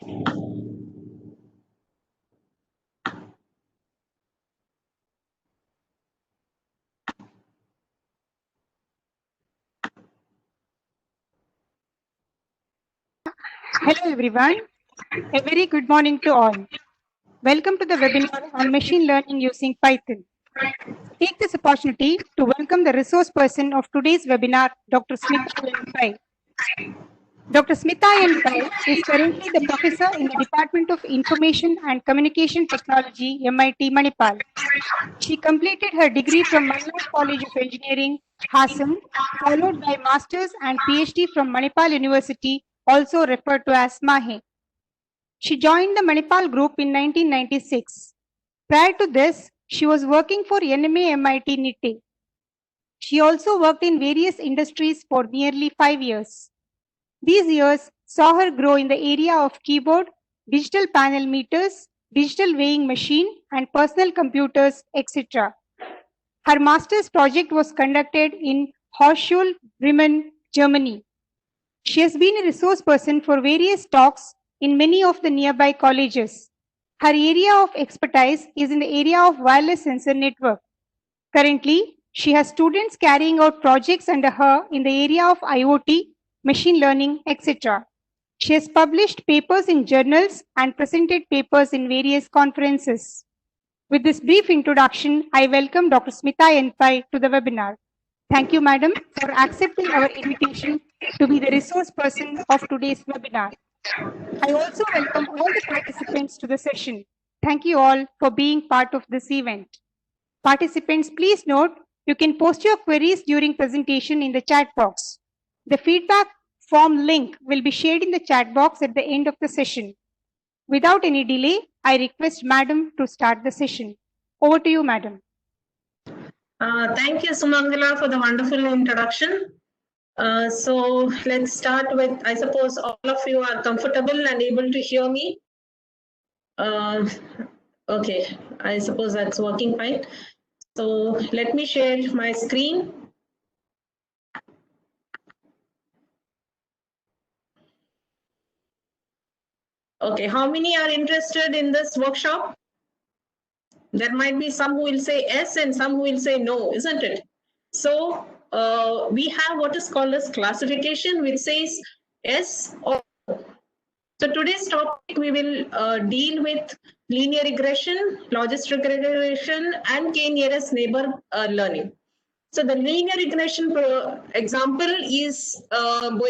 Hello everyone, a very good morning to all. Welcome to the webinar on machine learning using Python. Take this opportunity to welcome the resource person of today's webinar, Dr. Smita N. Pai. Dr. Smita N. Pai is currently the professor in the Department of Information and Communication Technology, MIT Manipal. She completed her degree from Malnad College of Engineering, Hassan, followed by Masters and PhD from Manipal University, also referred to as MAHE. She joined the Manipal Group in 1996. Prior to this, she was working for NMA MIT NITE. She also worked in various industries for nearly 5 years. These years saw her grow in the area of keyboard, digital panel meters, digital weighing machine, and personal computers, etc. Her master's project was conducted in Hochschule Bremen, Germany. She has been a resource person for various talks in many of the nearby colleges. Her area of expertise is in the area of wireless sensor network. Currently, she has students carrying out projects under her in the area of IoT, machine learning, etc. She has published papers in journals and presented papers in various conferences. With this brief introduction, I welcome Dr. Smita N. Pai to the webinar. Thank you, Madam, for accepting our invitation to be the resource person of today's webinar. I also welcome all the participants to the session. Thank you all for being part of this event. Participants, please note, you can post your queries during presentation in the chat box. The feedback form link will be shared in the chat box at the end of the session. Without any delay, I request Madam to start the session. Over to you, Madam. Thank you, Sumangala, for the wonderful introduction. So let's start with, I suppose all of you are comfortable and able to hear me. Okay, I suppose that's working fine. So let me share my screen. Okay, how many are interested in this workshop? There might be some who will say yes and some who will say no, isn't it? So we have what is called as classification, which says yes or no. So today's topic, we will deal with linear regression, logistic regression, and k-nearest neighbor learning. So the linear regression example is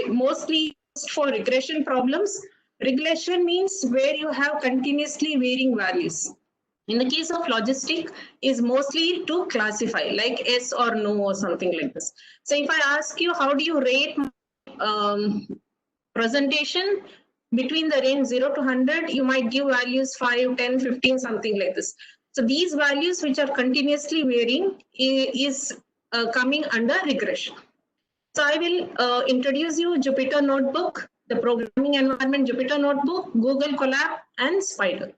mostly used for regression problems. Regression means where you have continuously varying values. In the case of logistic, is mostly to classify, like yes or no or something like this. So if I ask you, how do you rate presentation between the range 0 to 100, you might give values 5, 10, 15, something like this. So these values which are continuously varying is coming under regression. So I will introduce you Jupyter Notebook, the programming environment Jupyter Notebook, Google Colab, and Spider.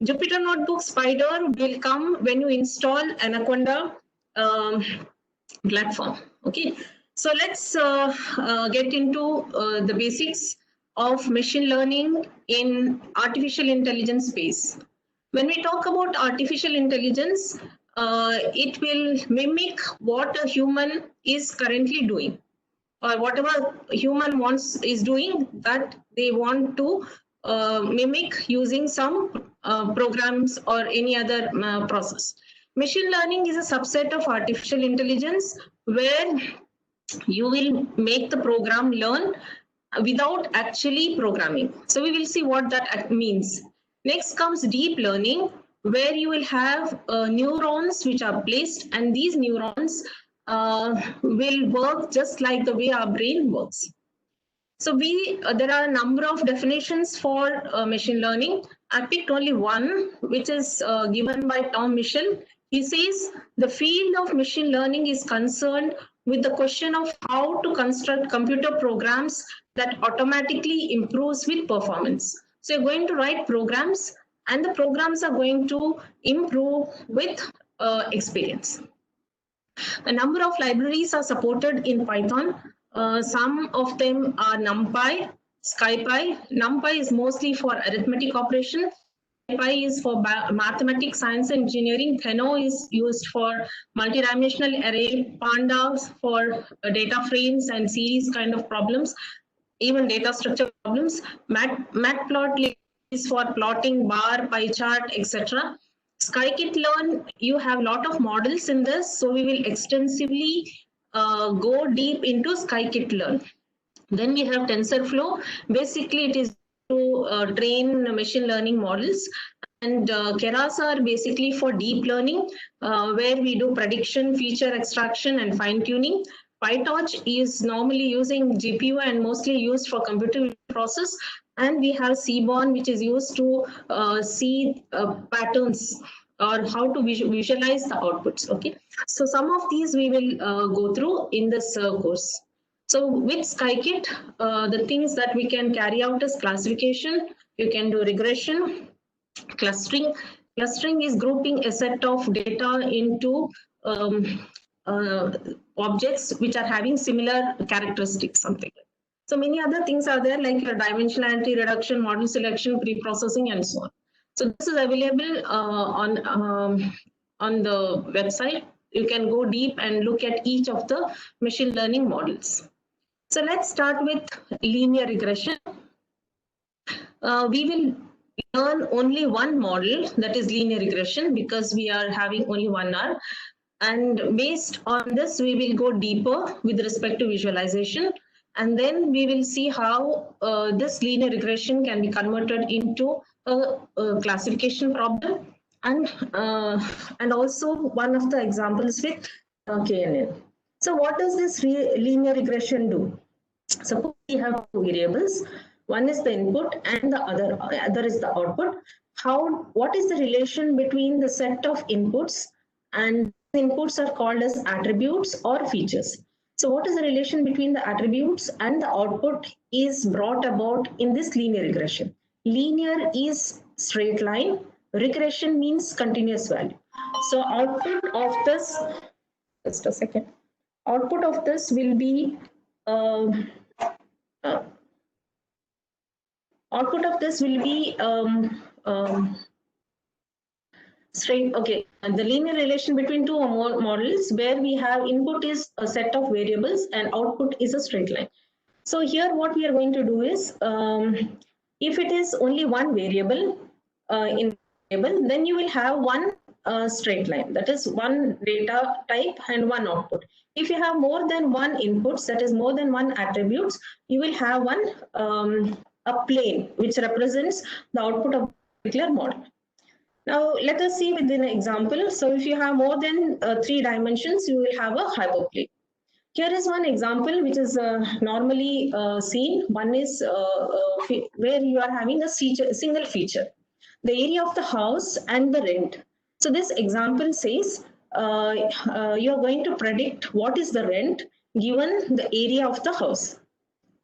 Jupyter Notebook Spider will come when you install Anaconda platform. Okay, so let's get into the basics of machine learning in artificial intelligence space. When we talk about artificial intelligence, it will mimic what a human is currently doing, or whatever human is doing, that they want to mimic using some programs or any other process. Machine learning is a subset of artificial intelligence where you will make the program learn without actually programming. So we will see what that means. Next comes deep learning, where you will have neurons which are placed, and these neurons will work just like the way our brain works. So there are a number of definitions for machine learning. I picked only one, which is given by Tom Mischel. He says the field of machine learning is concerned with the question of how to construct computer programs that automatically improves with performance. So you're going to write programs, and the programs are going to improve with experience. A number of libraries are supported in Python. Some of them are NumPy, SciPy. NumPy is mostly for arithmetic operation. SciPy is for mathematics, science, and engineering. Theno is used for multidimensional array. Pandas for data frames and series kind of problems, even data structure problems. Matplotlib is for plotting bar, pie chart, etc. Scikit-learn, you have a lot of models in this, so we will extensively go deep into Scikit-learn. Then we have TensorFlow. Basically, it is to train machine learning models. And Keras are basically for deep learning, where we do prediction, feature extraction, and fine-tuning. PyTorch is normally using GPU and mostly used for computer process. And we have Seaborn, which is used to see patterns or how to visualize the outputs. Okay, so some of these we will go through in this course. So with Scikit, the things that we can carry out is classification. You can do regression, clustering. Clustering is grouping a set of data into objects which are having similar characteristics, something. So many other things are there, like your dimensionality reduction, model selection, pre-processing, and so on. So this is available on the website. You can go deep and look at each of the machine learning models. So let's start with linear regression. We will learn only one model, that is linear regression, because we are having only 1 hour. And based on this, we will go deeper with respect to visualization. And then we will see how this linear regression can be converted into a classification problem. And also one of the examples with KNN. So what does this linear regression do? Suppose we have two variables. One is the input and the other is the output. What is the relation between the set of inputs? And inputs are called as attributes or features. So what is the relation between the attributes and the output is brought about in this linear regression? Linear is straight line. Regression means continuous value. So output of this, just a second. Output of this will be straight. Okay, and the linear relation between two or more models where we have input is a set of variables and output is a straight line. So here what we are going to do is, if it is only one variable in variable, then you will have one straight line, that is one data type and one output. If you have more than one inputs, that is more than one attributes, you will have one a plane which represents the output of a particular model. Now let us see with an example. So if you have more than 3 dimensions, you will have a hyperplane. Here is one example which is normally seen. One is where you are having a single feature, the area of the house and the rent. So this example says you are going to predict what is the rent given the area of the house.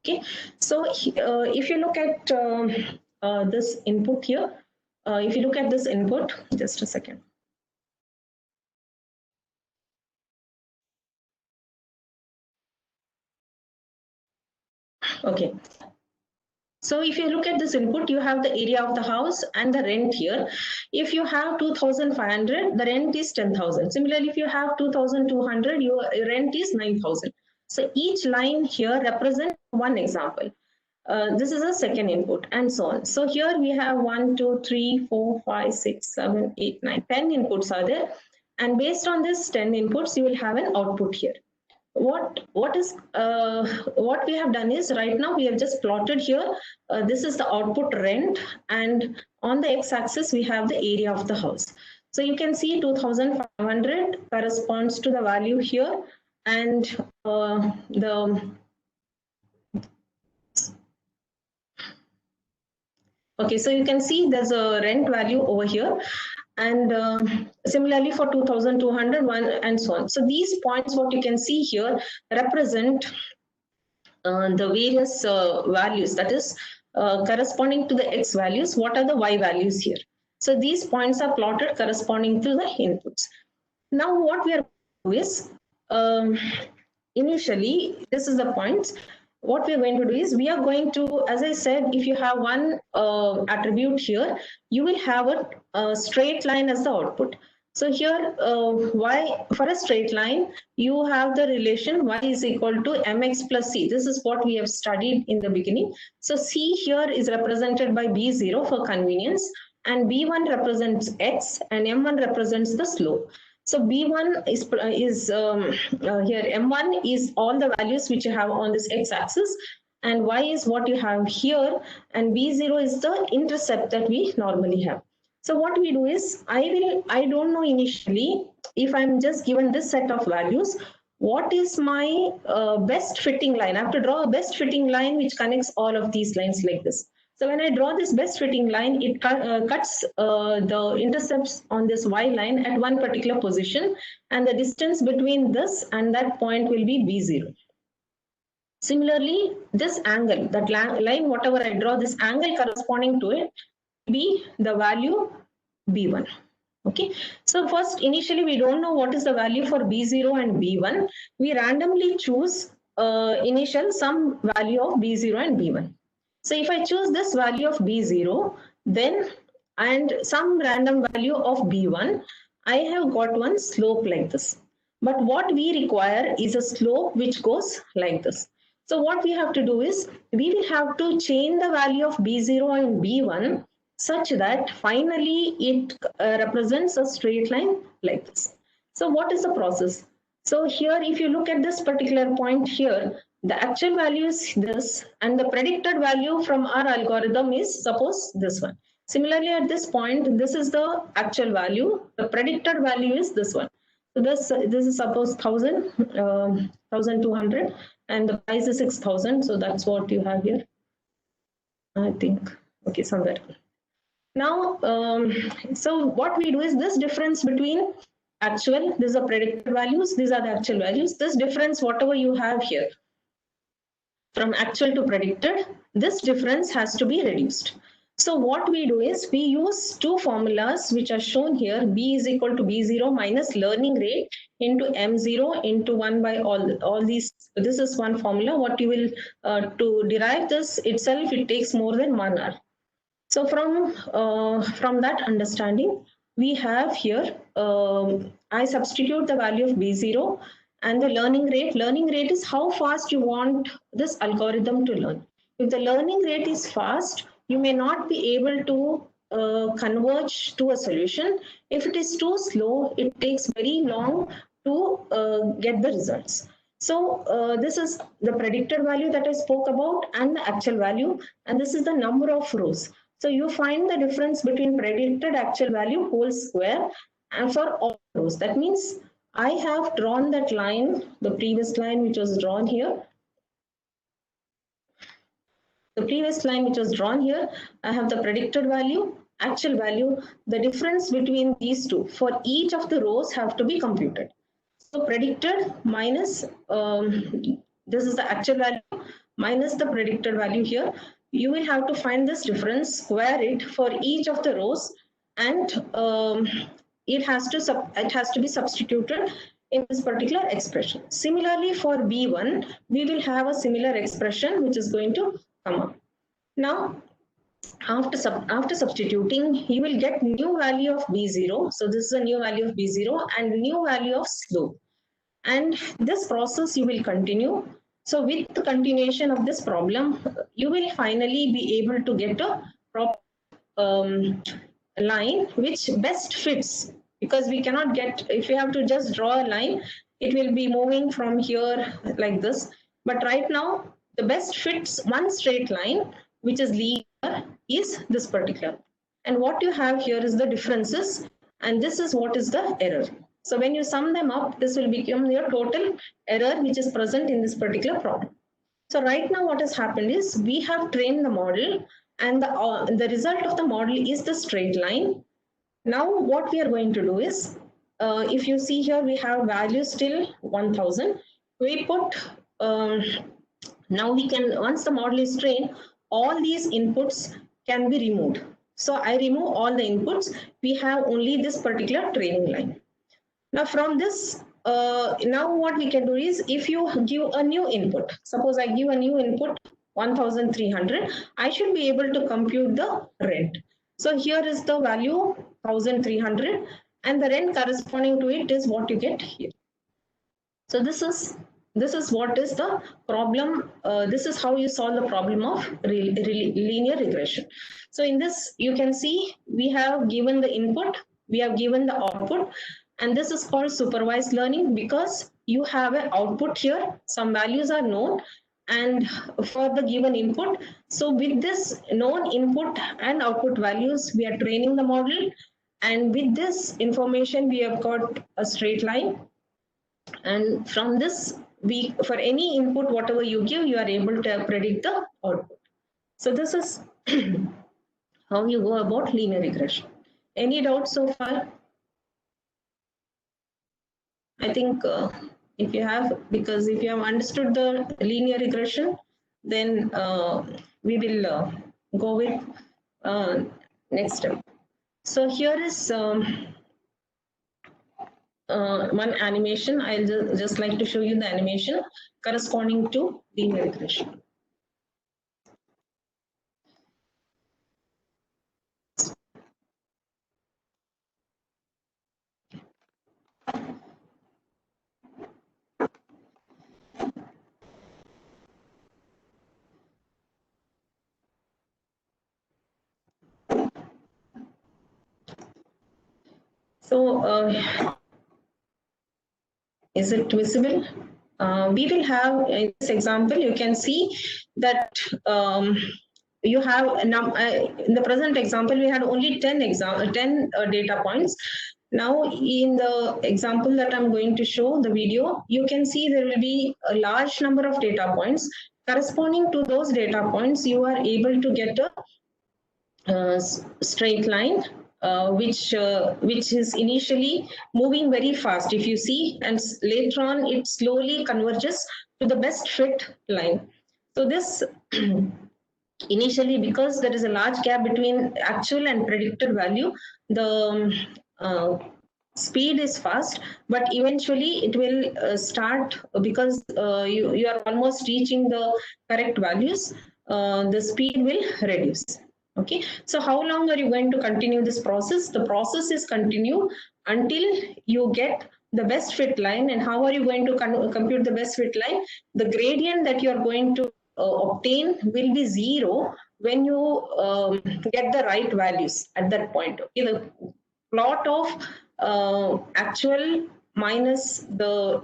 Okay, so if you look at this input here, if you look at this input, just a second. Okay. So if you look at this input, you have the area of the house and the rent here. If you have 2,500, the rent is 10,000. Similarly, if you have 2,200, your rent is 9,000. So each line here represents one example. This is a second input and so on. So here we have 1, 2, 3, 4, 5, 6, 7, 8, 9, 10 inputs are there. And based on this 10 inputs, you will have an output here. What we have done is, right now we have just plotted here. This is the output rent, and on the x-axis we have the area of the house. So you can see 2,500 corresponds to the value here, and okay, so you can see there's a rent value over here. And similarly for 2,200, and so on. So these points, what you can see here, represent the various values, that is corresponding to the x values. What are the y values here? So these points are plotted corresponding to the inputs. Now what we are doing is, initially, this is the points. what we're going to do is we are going to, as I said, if you have one attribute here, you will have a straight line as the output. So here, y for a straight line, you have the relation y is equal to mx plus c. This is what we have studied in the beginning. So c here is represented by b0 for convenience, and b1 represents x, and m1 represents the slope. So b1 is here, m1 is all the values which you have on this x-axis, and y is what you have here, and b0 is the intercept that we normally have. So what we do is, I don't know initially, if I'm just given this set of values, what is my best fitting line? I have to draw a best fitting line which connects all of these lines like this. So when I draw this best fitting line, it cuts the intercepts on this y line at one particular position, and the distance between this and that point will be b0. Similarly, this angle, that line, whatever I draw, this angle corresponding to it, be the value b1. Okay, so first initially we don't know what is the value for b0 and b1. We randomly choose initial some value of b0 and b1. So if I choose this value of b0, then and some random value of b1, I have got one slope like this. But what we require is a slope which goes like this. So what we have to do is, we will have to change the value of b0 and b1 such that finally it represents a straight line like this. So what is the process? So here, if you look at this particular point here, the actual value is this, and the predicted value from our algorithm is, suppose, this one. Similarly, at this point, this is the actual value. The predicted value is this one. So this is suppose 1000, 1200, and the price is 6000. So that's what you have here, I think. Okay, somewhere. Now, so what we do is, this difference between actual, these are predicted values, these are the actual values. This difference, whatever you have here, from actual to predicted, this difference has to be reduced. So what we do is, we use two formulas which are shown here. B is equal to B0 minus learning rate into M0 into 1 by all these. This is one formula. What you will, to derive this itself, it takes more than 1 hour. So from that understanding, we have here, I substitute the value of B0 and the learning rate. Learning rate is how fast you want this algorithm to learn. If the learning rate is fast, you may not be able to converge to a solution. If it is too slow, it takes very long to get the results. So this is the predicted value that I spoke about and the actual value, and this is the number of rows. So you find the difference between predicted actual value whole square and for all rows. That means I have drawn that line, the previous line which was drawn here. The previous line which was drawn here, I have the predicted value, actual value. The difference between these two for each of the rows have to be computed. So predicted minus, this is the actual value minus the predicted value here. You will have to find this difference, square it for each of the rows, and it has to be substituted in this particular expression. Similarly, for B1, we will have a similar expression which is going to come up. Now, after substituting, you will get new value of B0. So this is a new value of B0 and new value of slope. And this process you will continue. So with the continuation of this problem, you will finally be able to get a proper line which best fits, because we cannot get, if you have to just draw a line, it will be moving from here like this. But right now, the best fits one straight line, which is linear, is this particular. And what you have here is the differences, and this is what is the error. So when you sum them up, this will become your total error which is present in this particular problem. So right now what has happened is, we have trained the model, and the result of the model is the straight line. Now what we are going to do is, if you see here, we have values till 1000. We put, now we can, once the model is trained, all these inputs can be removed. So I remove all the inputs. We have only this particular training line. Now from this now what we can do is, if you give a new input, suppose I give a new input 1300, I should be able to compute the rent. So here is the value 1300, and the rent corresponding to it is what you get here. So this is what is the problem. This is how you solve the problem of linear regression. So in this, you can see we have given the input, we have given the output, and this is called supervised learning because you have an output here. Some values are known, and for the given input. So with this known input and output values, we are training the model, and with this information, we have got a straight line. And from this, for any input, whatever you give, you are able to predict the output. So this is how you go about linear regression. Any doubts so far? I think if you have, because if you have understood the linear regression, then we will go with next step. So here is one animation. I'll just like to show you the animation corresponding to linear regression. So is it visible? We will have, in this example, you can see that you have, in the present example, we had only 10 data points. Now, in the example that I'm going to show, the video, you can see there will be a large number of data points. Corresponding to those data points, you are able to get a straight line, which is initially moving very fast, if you see, and later on it slowly converges to the best fit line. So this initially, because there is a large gap between actual and predicted value, the speed is fast, but eventually it will start, because you are almost reaching the correct values, the speed will reduce. Okay, so how long are you going to continue this process? The process is continued until you get the best fit line. And how are you going to compute the best fit line? The gradient that you are going to obtain will be 0 when you get the right values at that point. Okay, the plot of actual minus the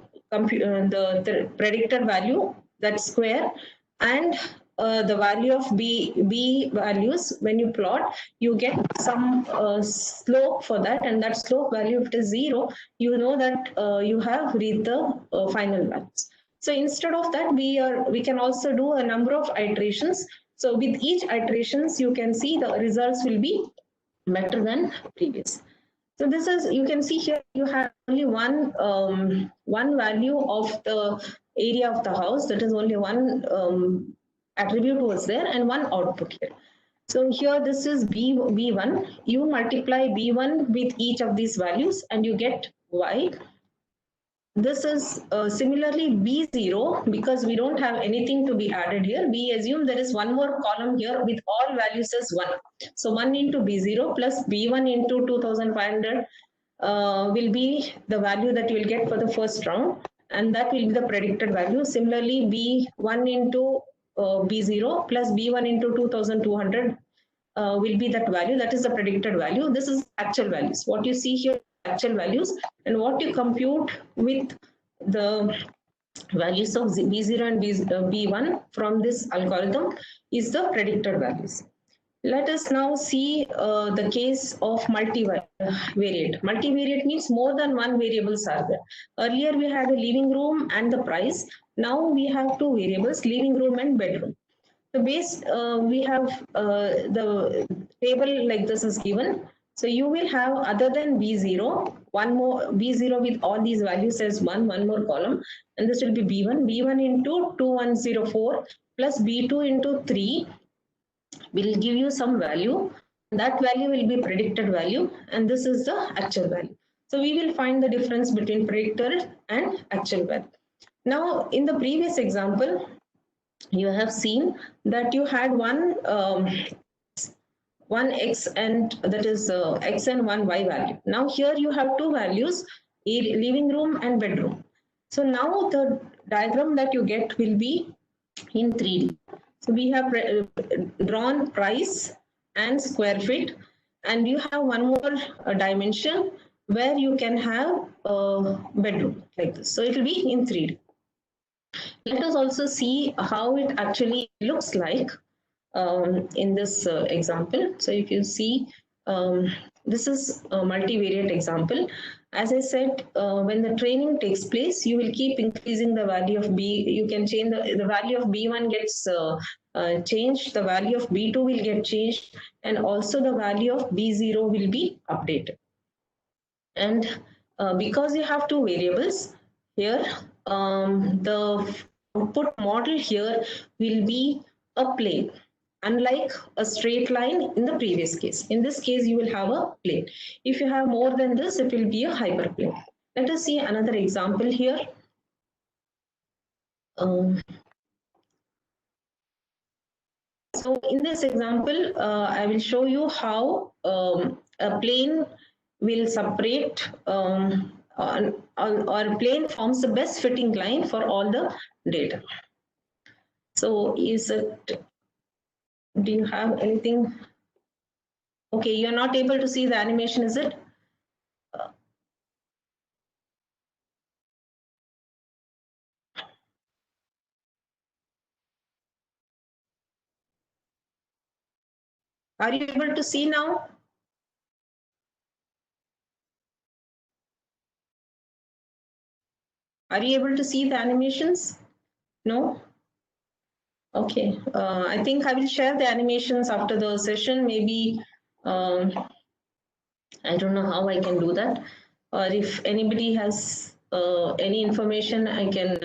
predicted value, that square, and the value of b values, when you plot, you get some slope for that, and that slope value, if it is 0, you know that you have reached the final values. So instead of that, we can also do a number of iterations. So with each iterations, you can see the results will be better than previous. So this is, you can see here, you have only one value of the area of the house, that is only one attribute was there, and one output here. So here this is B1. You multiply B1 with each of these values and you get Y. This is similarly B0, because we don't have anything to be added here. We assume there is one more column here with all values as 1. So 1 into B0 plus B1 into 2500 will be the value that you will get for the first round, and that will be the predicted value. Similarly, B1 into B0 plus B1 into 2200 will be that value. That is the predicted value. This is actual values. What you see here, actual values, and what you compute with the values of B0 and B1 from this algorithm is the predicted values. Let us now see the case of multivariate. Multivariate means more than one variables are there. Earlier we had a living room and the price. Now we have two variables, living room and bedroom. So we have the table like this is given. So you will have, other than B0, one more B0 with all these values as one more column, and this will be B1. B1 into 2104 plus B2 into 3 will give you some value. That value will be predicted value, and this is the actual value. So we will find the difference between predictor and actual value. Now, in the previous example, you have seen that you had one x and that is x and one y value. Now here you have two values, living room and bedroom. So now the diagram that you get will be in 3D. So we have drawn price and square feet, and you have one more dimension where you can have a bedroom like this. So it will be in 3D. Let us also see how it actually looks like in this example. So if you see, this is a multivariate example. As I said, when the training takes place, you will keep increasing the value of B. You can change the value of B1 gets changed, the value of B2 will get changed, and also the value of B0 will be updated. And because you have two variables here, the output model here will be a plane, unlike a straight line in the previous case. In this case, you will have a plane. If you have more than this, it will be a hyperplane. Let us see another example here. So in this example, I will show you how a plane will separate or plane forms the best fitting line for all the data. So do you have anything? Okay, you're not able to see the animation, is it? Are you able to see now? Are you able to see the animations? No? Okay, I think I will share the animations after the session. Maybe I don't know how I can do that. Or if anybody has any information, I can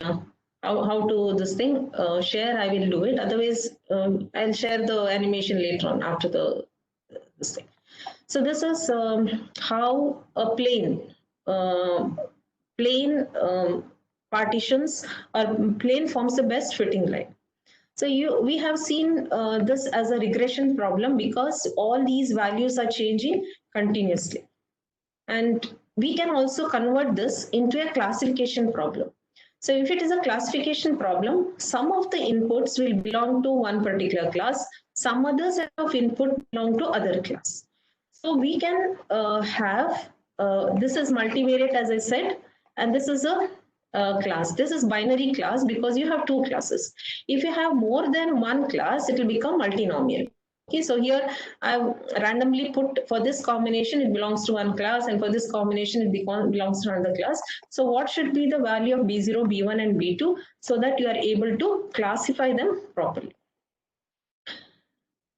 how to this thing share. I will do it. Otherwise, I'll share the animation later on after this thing. So this is how a plane partitions or plane forms the best fitting line. So we have seen this as a regression problem because all these values are changing continuously. And we can also convert this into a classification problem. So if it is a classification problem, some of the inputs will belong to one particular class, some other set of input belong to other class. So we can have, this is multivariate as I said, and this is a class. This is binary class because you have two classes. If you have more than one class, it will become multinomial. Okay, so here I've randomly put for this combination, it belongs to one class, and for this combination, it belongs to another class. So what should be the value of B0, B1, and B2 so that you are able to classify them properly?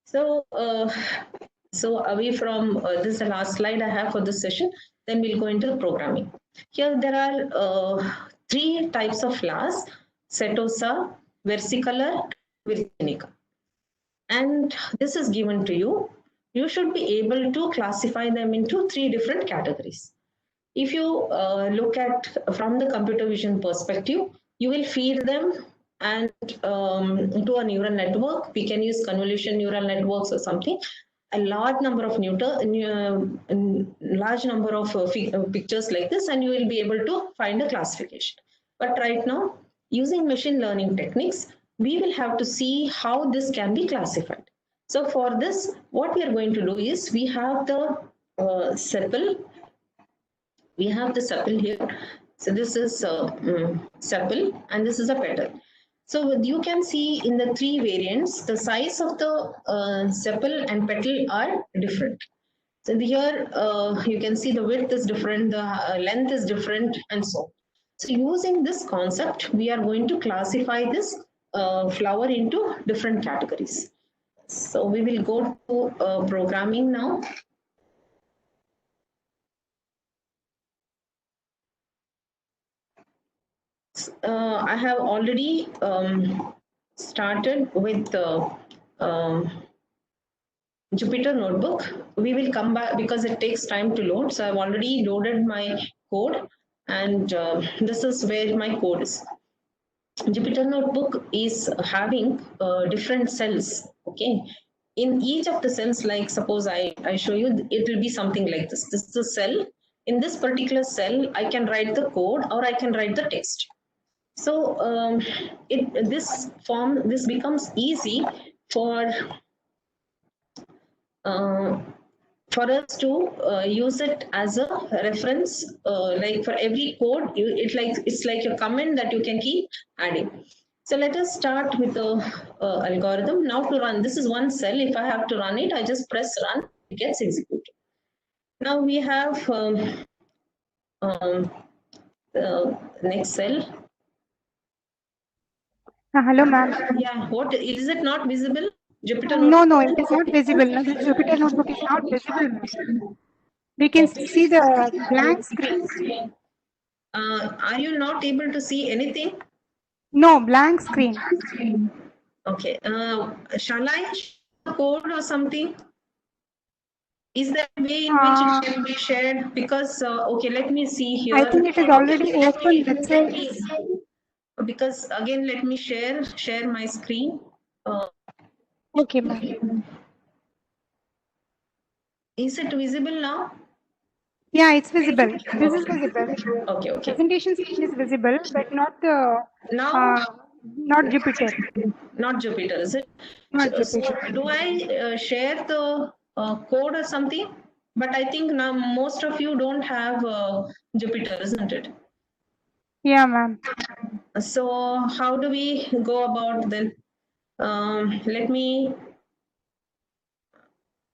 So, away from this is the last slide I have for this session, then we'll go into the programming. Here there are three types of class, Setosa, Versicolor, Virginica. And this is given to you. You should be able to classify them into three different categories. If you look at from the computer vision perspective, you will feed them and to a neural network. We can use convolution neural networks or something. A large number of pictures like this, and you will be able to find a classification. But right now, using machine learning techniques, we will have to see how this can be classified. So for this, what we are going to do is we have the sepal. We have the sepal here. So this is sepal and this is a petal. So you can see in the three variants, the size of the sepal and petal are different. So here you can see the width is different, the length is different, and so on. So using this concept, we are going to classify this flower into different categories. So we will go to programming now. I have already started with Jupyter Notebook. We will come back because it takes time to load. So I've already loaded my code, and this is where my code is. Jupyter Notebook is having different cells. Okay. In each of the cells, like suppose I show you, it will be something like this. This is a cell. In this particular cell, I can write the code or I can write the text. So this becomes easy for us to use it as a reference. Like for every code, it's like a comment that you can keep adding. So let us start with the algorithm. Now to run, this is one cell. If I have to run it, I just press run, it gets executed. Now we have the next cell. Hello, ma'am. Yeah, what is it not visible? Jupyter No, Notebook? no, it is not visible. No, the Jupyter Notebook is not visible, ma'am. We can see the blank screen. Are you not able to see anything? No, blank screen. Okay. Shall I share code or something? Is there a way in which it can be shared? Because okay, let me see here. I think it is already open. That's why. Because again, let me share my screen. Okay, ma'am. Is it visible now? Yeah, it's visible. This is visible. Okay, okay. Presentation screen is visible, but not the Now, not Jupyter. Not Jupyter, is it? Not So Jupyter. do I share the code or something? But I think now most of you don't have Jupyter, isn't it? Yeah, ma'am. So how do we go about then? Let me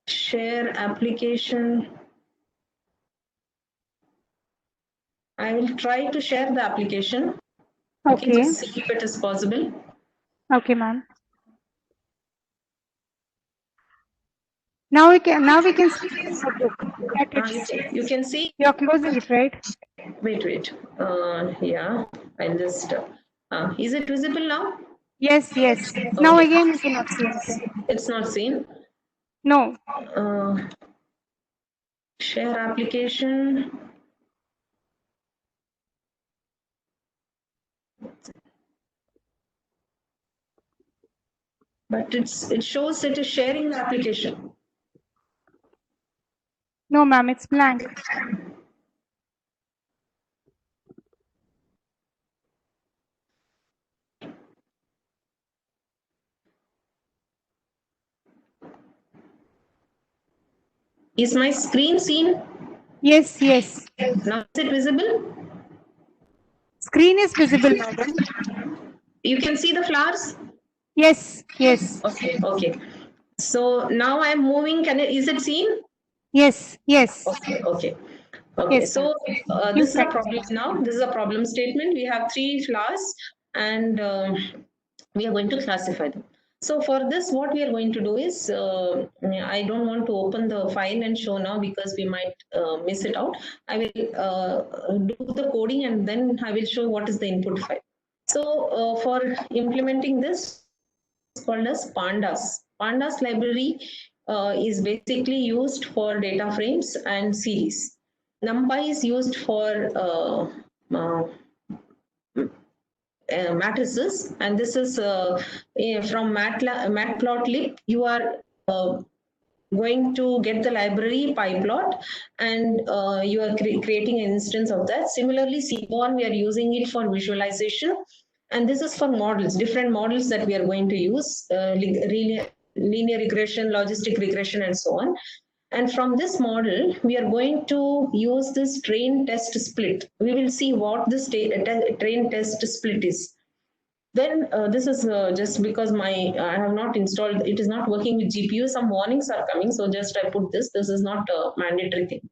share application. I will try to share the application. Okay. We can just see if it is possible. Okay, ma'am. Now we can see the notebook. You can see. You're closing it, right? Wait. Yeah, I'll just. Is it visible now? Yes. Okay. Now again you cannot see it. It's not seen. No. Share application. But it shows it is sharing the application. No, ma'am, it's blank. Is my screen seen? Yes. Now is it visible? Screen is visible, madam. You can see the flowers? Yes. Okay. So now I'm moving. Is it seen? Yes. Okay. Yes, So ma'am. this is a problem now. This is a problem statement. We have 3 flowers and we are going to classify them. So for this, what we are going to do is, I don't want to open the file and show now because we might miss it out. I will do the coding and then I will show what is the input file. So for implementing this, it's called as Pandas. Pandas library is basically used for data frames and series. NumPy is used for matrices, and this is from matplotlib. You are going to get the library pyplot, and you are creating an instance of that. Similarly, Seaborn, we are using it for visualization, and this is for models, different models that we are going to use, linear regression, logistic regression, and so on. And from this model, we are going to use this train test split. We will see what this train test split is. Then this is just because I have not installed, it is not working with GPU. Some warnings are coming, so just I put this. This is not a mandatory thing.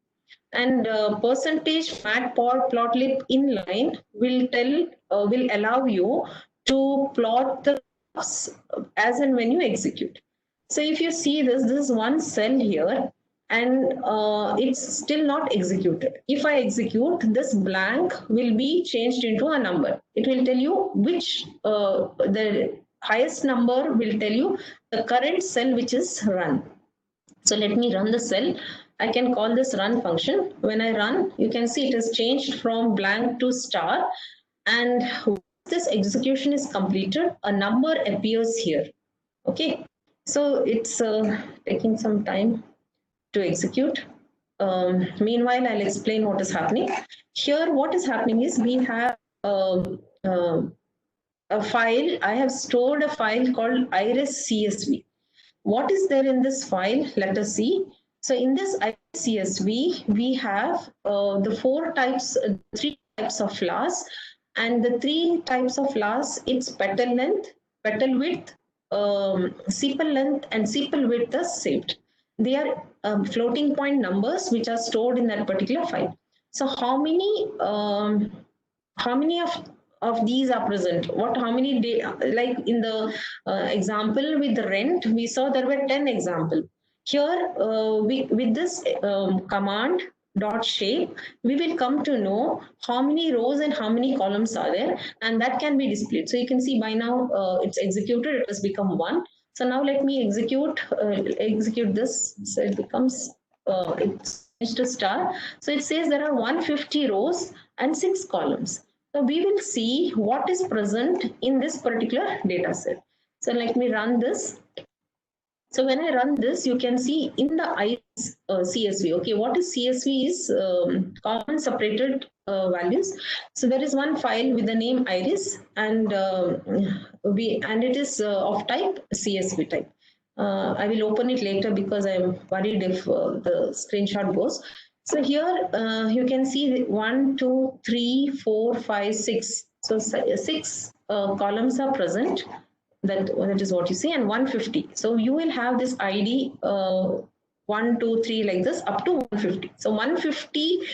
And percentage matplotlib inline will allow you to plot the graphs as and when you execute. So if you see this is one cell here, and it's still not executed. If I execute, this blank will be changed into a number. It will tell you which the highest number will tell you the current cell which is run. So let me run the cell. I can call this run function. When I run, you can see it has changed from blank to star. And once this execution is completed, a number appears here. Okay, so it's taking some time to execute. Meanwhile, I'll explain what is happening. Here, what is happening is we have a file. I have stored a file called iris CSV. What is there in this file? Let us see. So in this CSV, we have the three types of flowers, and the three types of flowers, its petal length, petal width, sepal length, and sepal width are saved. They are floating point numbers which are stored in that particular file. So how many of these are present? How many like in the example with the rent, we saw there were 10 examples. Here with this command dot shape, we will come to know how many rows and how many columns are there, and that can be displayed. So you can see by now it's executed, it has become 1. So now let me execute this. So it becomes it's changed to star. So it says there are 150 rows and 6 columns. So we will see what is present in this particular data set. So let me run this. So when I run this, you can see in the iris CSV. Okay, what is CSV is common separated values. So there is one file with the name iris, and it is of type CSV type. I will open it later because I'm worried if the screenshot goes. So here you can see 1, 2, 3, 4, 5, 6. So 6 columns are present. That is what you see, and 150. So you will have this ID 1, 2, 3 like this up to 150. So 150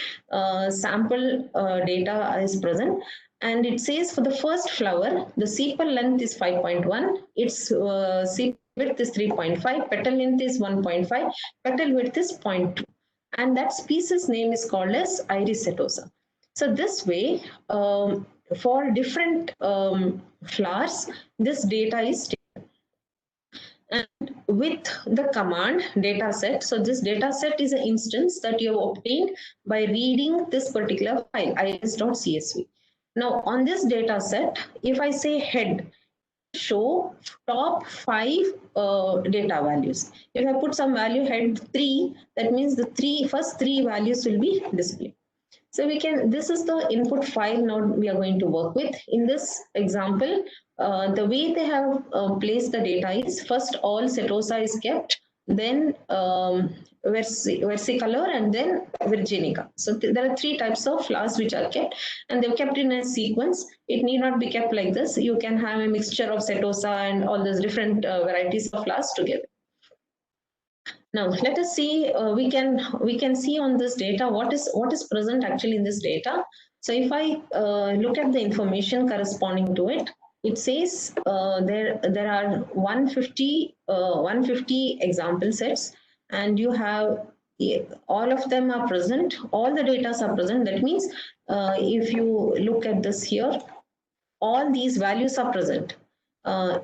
sample data is present, and it says for the first flower, the sepal length is 5.1, its sepal width is 3.5, petal length is 1.5, petal width is 0.2, and that species name is called as Iris setosa. So this way, for different flowers, this data is taken. And with the command data set, so this data set is an instance that you have obtained by reading this particular file, iris.csv. Now on this data set, if I say head, show top 5 data values. If I put some value head 3, that means the first three values will be displayed. So this is the input file now we are going to work with. In this example, the way they have placed the data is first all setosa is kept, then versicolor, and then virginica. So there are 3 types of flowers which are kept, and they're kept in a sequence. It need not be kept like this. You can have a mixture of setosa and all those different varieties of flowers together. Now let us see. We can see on this data what is present actually in this data. So if I look at the information corresponding to it, it says there are 150 example sets, and you have all of them are present. All the data are present. That means if you look at this here, all these values are present.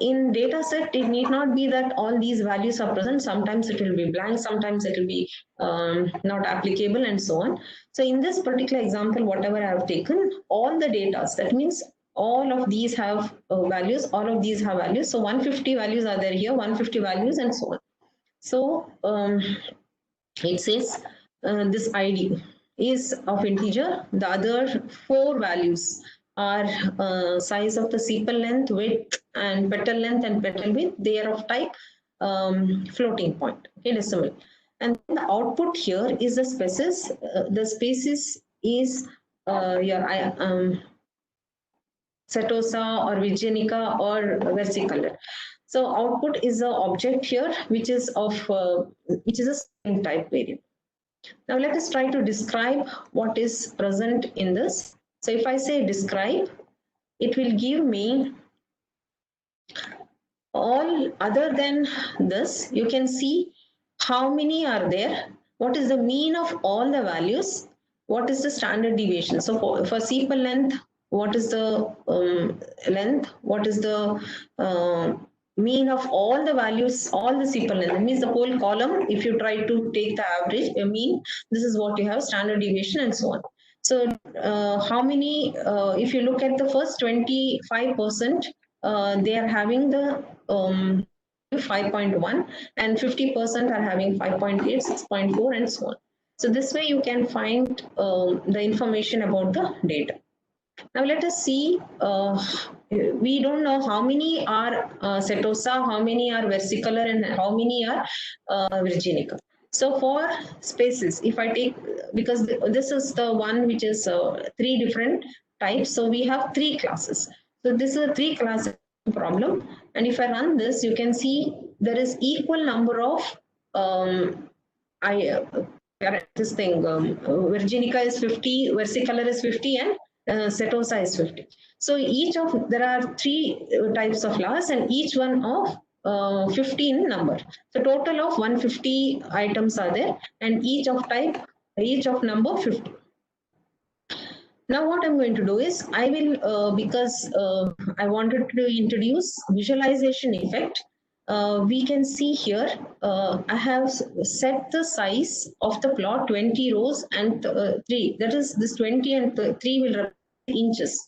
In data set, it need not be that all these values are present. Sometimes it will be blank, sometimes it will be not applicable, and so on. So in this particular example, whatever I have taken, all the data, that means all of these have values, all of these have values. So 150 values are there here, 150 values, and so on. So it says this ID is of integer. The other 4 values are size of the sepal length, width, and petal length and petal width. They are of type floating point, okay, decimal. And the output here is the species. The species is your setosa or virginica or versicolor. So output is the object here, which is a string type variable. Now let us try to describe what is present in this. So if I say describe, it will give me all other than this. You can see how many are there, what is the mean of all the values, what is the standard deviation. So for sepal length, what is the length, what is the mean of all the values, all the sepal length. That means the whole column, if you try to take the average, mean, this is what you have, standard deviation and so on. So how many, if you look at the first 25%, they are having the 5.1 and 50% are having 5.8, 6.4 and so on. So this way you can find the information about the data. Now let us see, we don't know how many are setosa, how many are versicolor and how many are virginica. So for species, if I take, because this is the one which is 3 different types, so we have 3 classes. So this is a 3 class problem, and if I run this, you can see there is equal number of this thing, virginica is 50, versicolor is 50 and setosa is 50. So each of, there are 3 types of flowers and each one of 15 number. So total of 150 items are there and each of type, each of number 50. Now what I'm going to do is, I will, because I wanted to introduce visualization effect, we can see here, I have set the size of the plot 20 rows and 3. That is, this 20 and 3 will represent inches.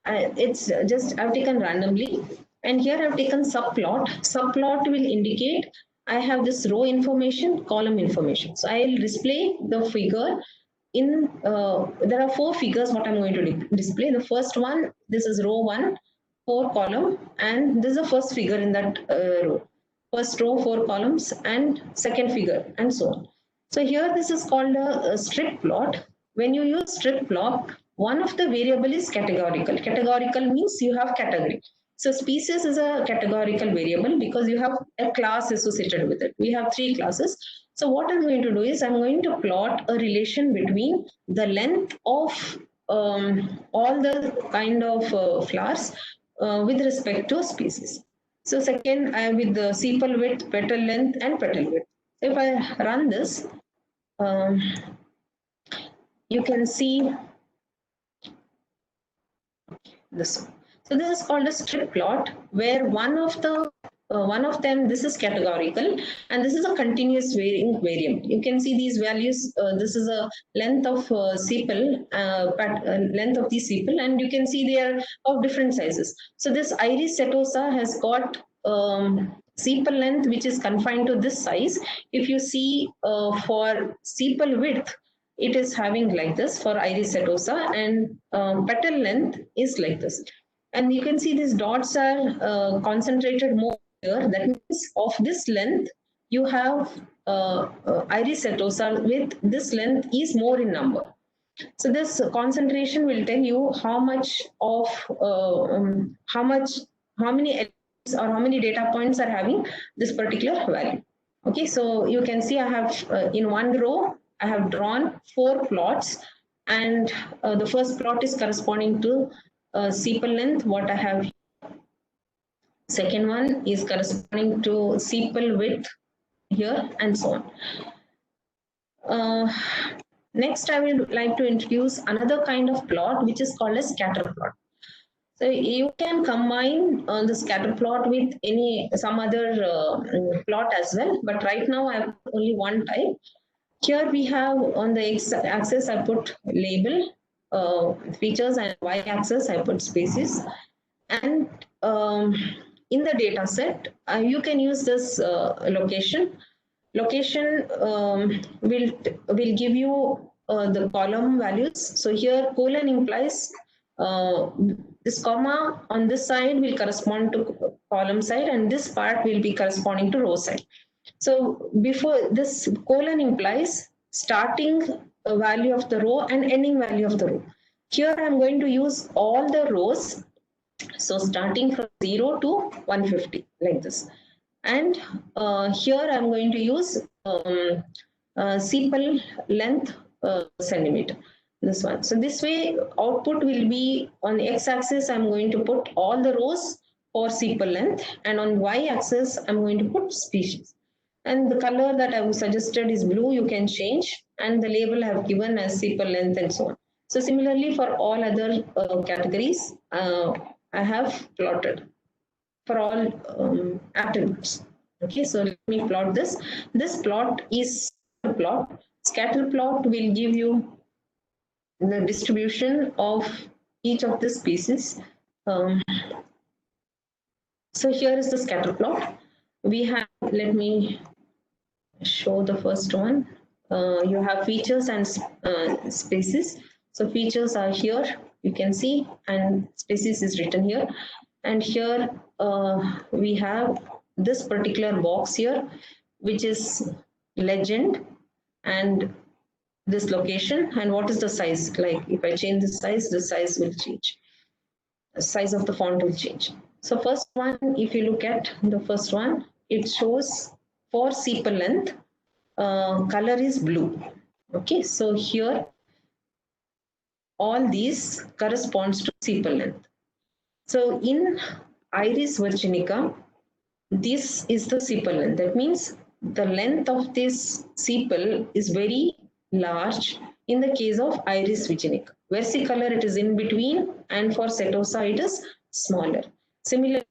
It's just, I've taken randomly. And here I've taken subplot. Subplot will indicate I have this row information, column information. So I'll display the figure in, there are 4 figures what I'm going to display. The first one, this is row 1, 4 column, and this is the first figure in that row. First row, 4 columns, and second figure, and so on. So here this is called a strip plot. When you use strip plot, one of the variable is categorical. Categorical means you have category. So species is a categorical variable because you have a class associated with it. We have 3 classes. So what I'm going to do is I'm going to plot a relation between the length of all the kind of flowers with respect to species. So second, I am with the sepal width, petal length and petal width. If I run this, you can see this one. So this is called a strip plot, where one of them, this is categorical, and this is a continuous varying variable. You can see these values. This is a length of sepal, length of the sepal, and you can see they are of different sizes. So this Iris setosa has got sepal length which is confined to this size. If you see for sepal width, it is having like this for Iris setosa, and petal length is like this. And you can see these dots are concentrated more here. That means of this length, you have Iris setosa with this length is more in number. So this concentration will tell you how much of how many elements or how many data points are having this particular value. Okay, so you can see I have in one row I have drawn 4 plots, and the first plot is corresponding to sepal length, what I have. Second one is corresponding to sepal width here, and so on. Next, I will like to introduce another kind of plot, which is called a scatter plot. So you can combine the scatter plot with some other plot as well, but right now I have only one type. Here we have on the x-axis I put label features, and y-axis I put species. And in the data set, you can use this location. Location will give you the column values. So here colon implies this comma on this side will correspond to column side, and this part will be corresponding to row side. So before this, colon implies starting value of the row and ending value of the row. Here I'm going to use all the rows. So starting from 0 to 150 like this. And here I'm going to use sepal length centimeter, this one. So this way output will be on x-axis, I'm going to put all the rows for sepal length, and on y-axis I'm going to put species. And the color that I have suggested is blue, you can change, and the label I have given as sepal length and so on. So similarly for all other categories, I have plotted. for all attributes. Okay, so let me plot this. This plot is plot. Scatter plot will give you the distribution of each of the species. So here is the scatter plot. We have, let me show the first one. You have features and species. So features are here, you can see, and species is written here. And here we have this particular box here, which is legend and this location, and what is the size. Like if I change the size will change. The size of the font will change. So first one, if you look at the first one, it shows for sepal length, color is blue. Okay, so here all these corresponds to sepal length. So in Iris virginica, this is the sepal length. That means the length of this sepal is very large in the case of Iris virginica. Versicolor, it is in between, and for setosa, it is smaller. Similarly,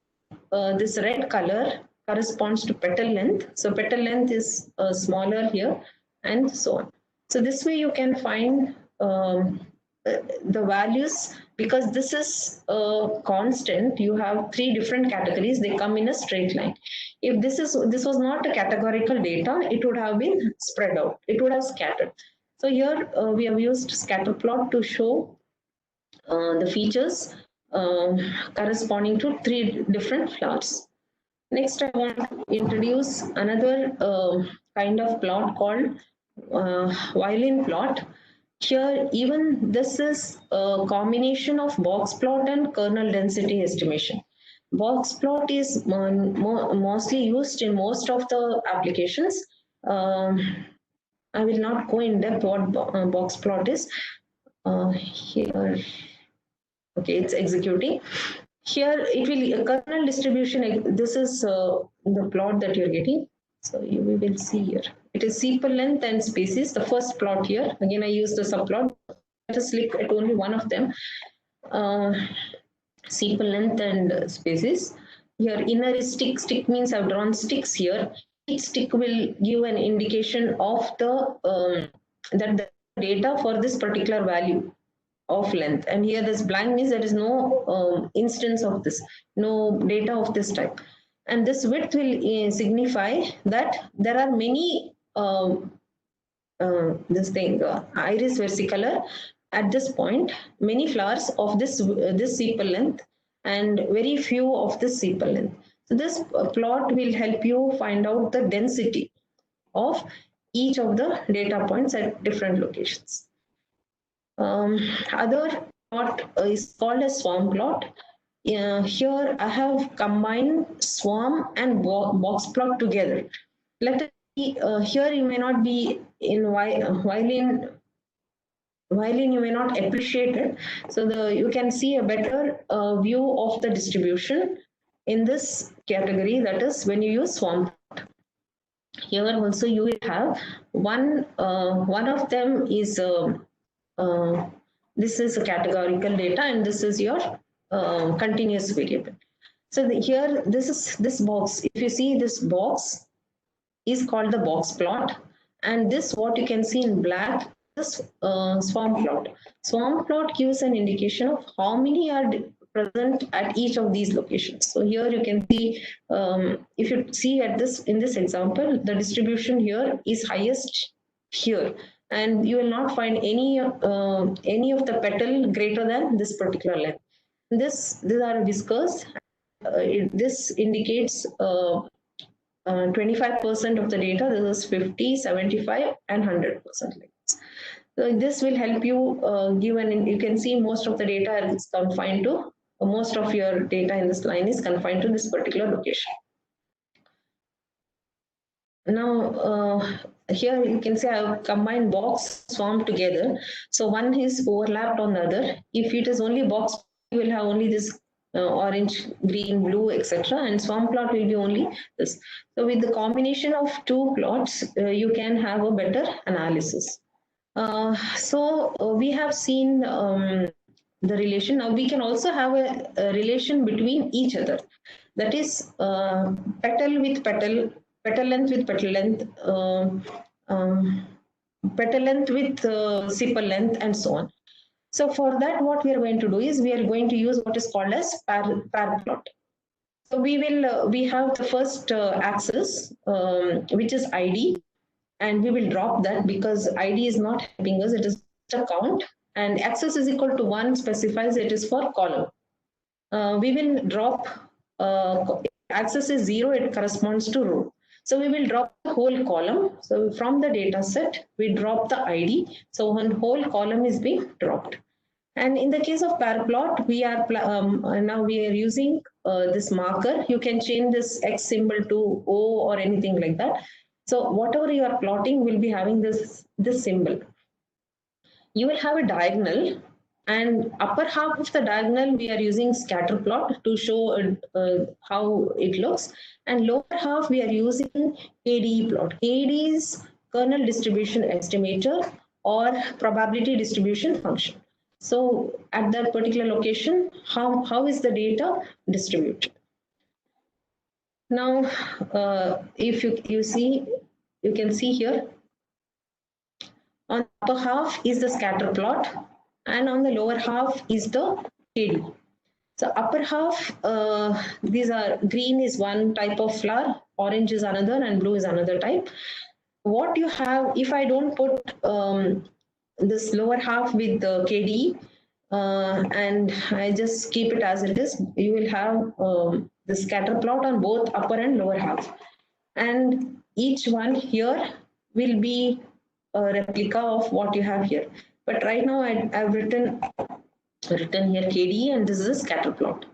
this red color corresponds to petal length. So petal length is smaller here, and so on. So this way you can find the values, because this is a constant. You have three different categories, they come in a straight line. If this was not a categorical data, it would have been spread out, it would have scattered. So here we have used scatter plot to show the features corresponding to three different flowers. Next, I want to introduce another kind of plot called violin plot. Here, even this is a combination of box plot and kernel density estimation. Box plot is mostly used in most of the applications. I will not go in depth what box plot is. Here, okay, it's executing. Here it will kernel distribution. This is the plot that you're getting. So we will see here. It is sepal length and species. The first plot here. Again, I used the subplot. Let us look at only one of them. Sepal length and species. Here inner is stick. Stick means I've drawn sticks here. Each stick will give an indication of the that the data for this particular value of length. And here this blank means there is no instance of this, no data of this type. And this width will signify that there are many Iris versicolor at this point, many flowers of this sepal length and very few of this sepal length. So this plot will help you find out the density of each of the data points at different locations. Other plot is called a swarm plot. Here I have combined swarm and box plot together. Let us see, here you may not be in violin you may not appreciate it. So you can see a better view of the distribution in this category, that is when you use swarm plot. Here also you will have one of them is this is a categorical data, and this is your continuous variable. So here this box, if you see this box is called the box plot, and this what you can see in black is swarm plot. Swarm plot gives an indication of how many are present at each of these locations. So here you can see, if you see at this in this example, the distribution here is highest here, and you will not find any of the petal greater than this particular length. These are whiskers. This indicates 25% of the data. This is 50, 75, and 100%. So this will help you give you can see most of the data is confined to, most of your data in this line is confined to this particular location. Now, here you can see I have combined box swarm together. So one is overlapped on the other. If it is only box, you will have only this orange, green, blue, etc. And swarm plot will be only this. So with the combination of two plots, you can have a better analysis. We have seen the relation. Now we can also have a relation between each other. that is petal with petal, petal length with petal length, petal length with sepal length, and so on. So for that, what we are going to do is we are going to use what is called as pair plot. So we have the first axis, which is ID, and we will drop that because ID is not helping us. It is a count, and axis is equal to 1 specifies it is for column. We will drop axis is 0, it corresponds to row. So we will drop the whole column. So from the data set, we drop the ID. So one whole column is being dropped. And in the case of pair plot, we are now we are using this marker. You can change this X symbol to O or anything like that. So whatever you are plotting will be having this symbol. You will have a diagonal, and upper half of the diagonal we are using scatter plot to show how it looks, and lower half we are using KDE plot. KDE is kernel distribution estimator or probability distribution function. So at that particular location, how is the data distributed? Now, if you see, you can see here, on the upper half is the scatter plot, and on the lower half is the KD. So upper half, these are green is one type of flower, orange is another, and blue is another type. What you have, if I don't put this lower half with the KD, and I just keep it as it is, you will have the scatter plot on both upper and lower half. And each one here will be a replica of what you have here. But right now I've written here KD, and this is a scatter plot.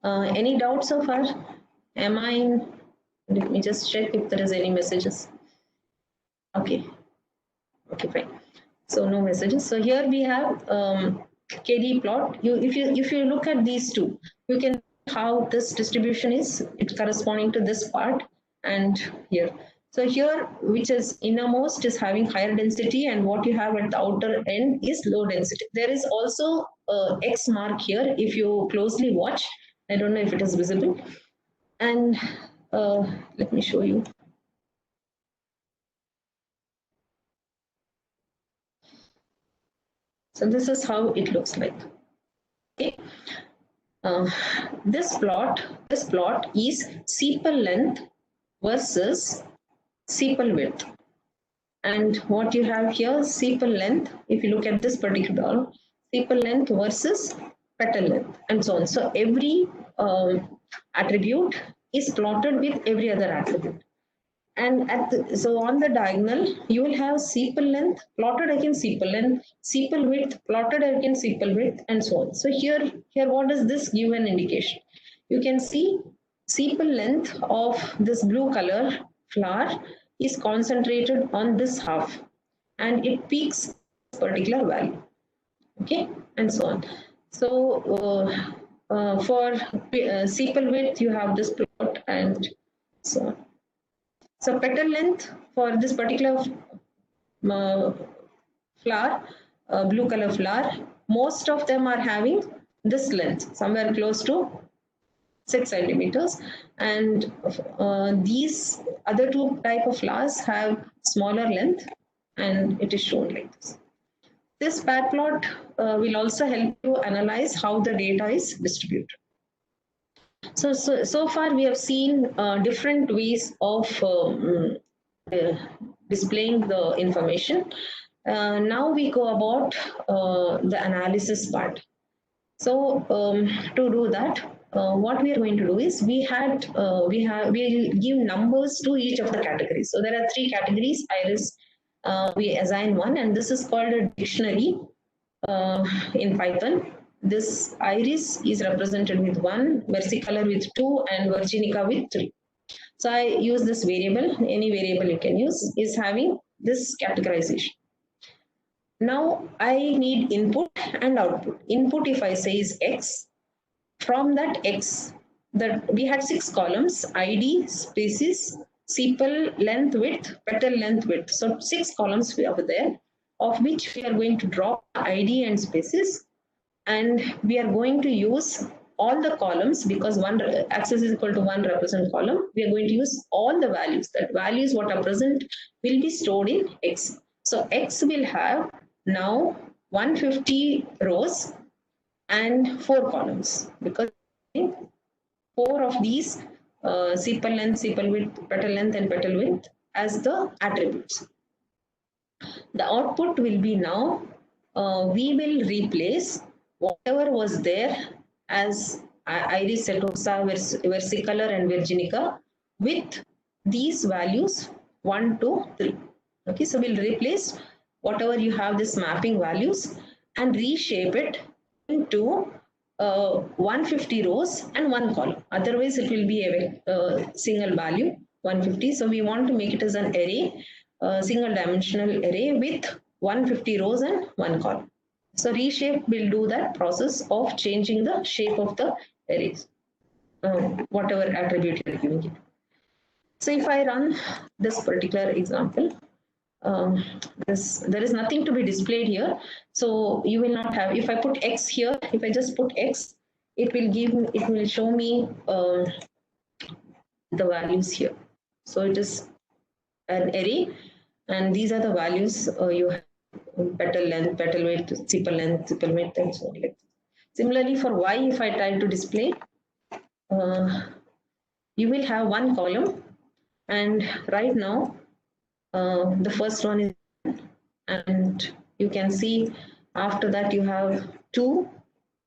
Any doubts so far? Let me just check if there is any messages. Okay, fine. So no messages. So here we have KD plot. If you look at these two, you can see how this distribution is. It's corresponding to this part and here. So here, which is innermost, is having higher density, and what you have at the outer end is low density. There is also a X mark here. If you closely watch, I don't know if it is visible. And let me show you. So this is how it looks like. Okay. This plot is sepal length versus sepal width. And what you have here, sepal length, if you look at this particular, sepal length versus petal length, and so on. So every attribute is plotted with every other attribute. And so on the diagonal, you will have sepal length plotted against sepal length, sepal width plotted against sepal width, and so on. So here, what does this give an indication? You can see sepal length of this blue color flower is concentrated on this half, and it peaks particular value. Okay, and so on. So for sepal width, you have this plot, and so on. So petal length for this particular flower, blue color flower, most of them are having this length, somewhere close to 6 centimeters, and these other two type of flowers have smaller length, and it is shown like this. This pair plot will also help you analyze how the data is distributed. So far we have seen different ways of displaying the information. Now we go about the analysis part. So to do that, what we are going to do is we give numbers to each of the categories. So there are 3 categories. Iris, we assign 1, and this is called a dictionary in Python. This iris is represented with 1, versicolor with 2, and virginica with 3. So I use this variable, any variable you can use, is having this categorization. Now I need input and output. Input, if I say, is X. From that X, we had 6 columns: ID, species, sepal length, width, petal length, width. So 6 columns over there, of which we are going to drop ID and species. And we are going to use all the columns, because one axis is equal to one represent column, we are going to use all the values. That values what are present will be stored in X. So X will have now 150 rows and 4 columns, because 4 of these sepal length, sepal width, petal length, and petal width as the attributes. The output will be now, we will replace whatever was there as Iris setosa, versicolor, and virginica with these values 1, 2, 3. Okay, so we'll replace whatever you have this mapping values and reshape it into 150 rows and 1 column. Otherwise, it will be a single value 150. So we want to make it as an array, single dimensional array with 150 rows and 1 column. So reshape will do that process of changing the shape of the arrays, whatever attribute you're giving it. So if I run this particular example, there is nothing to be displayed here. So you will not have, if I put X here, if I just put X, it will show me the values here. So it is an array, and these are the values you have: petal length, petal width, sepal length, sepal width, and so on. Similarly, for Y, if I try to display, you will have 1 column, and right now the first one is, and you can see after that you have 2,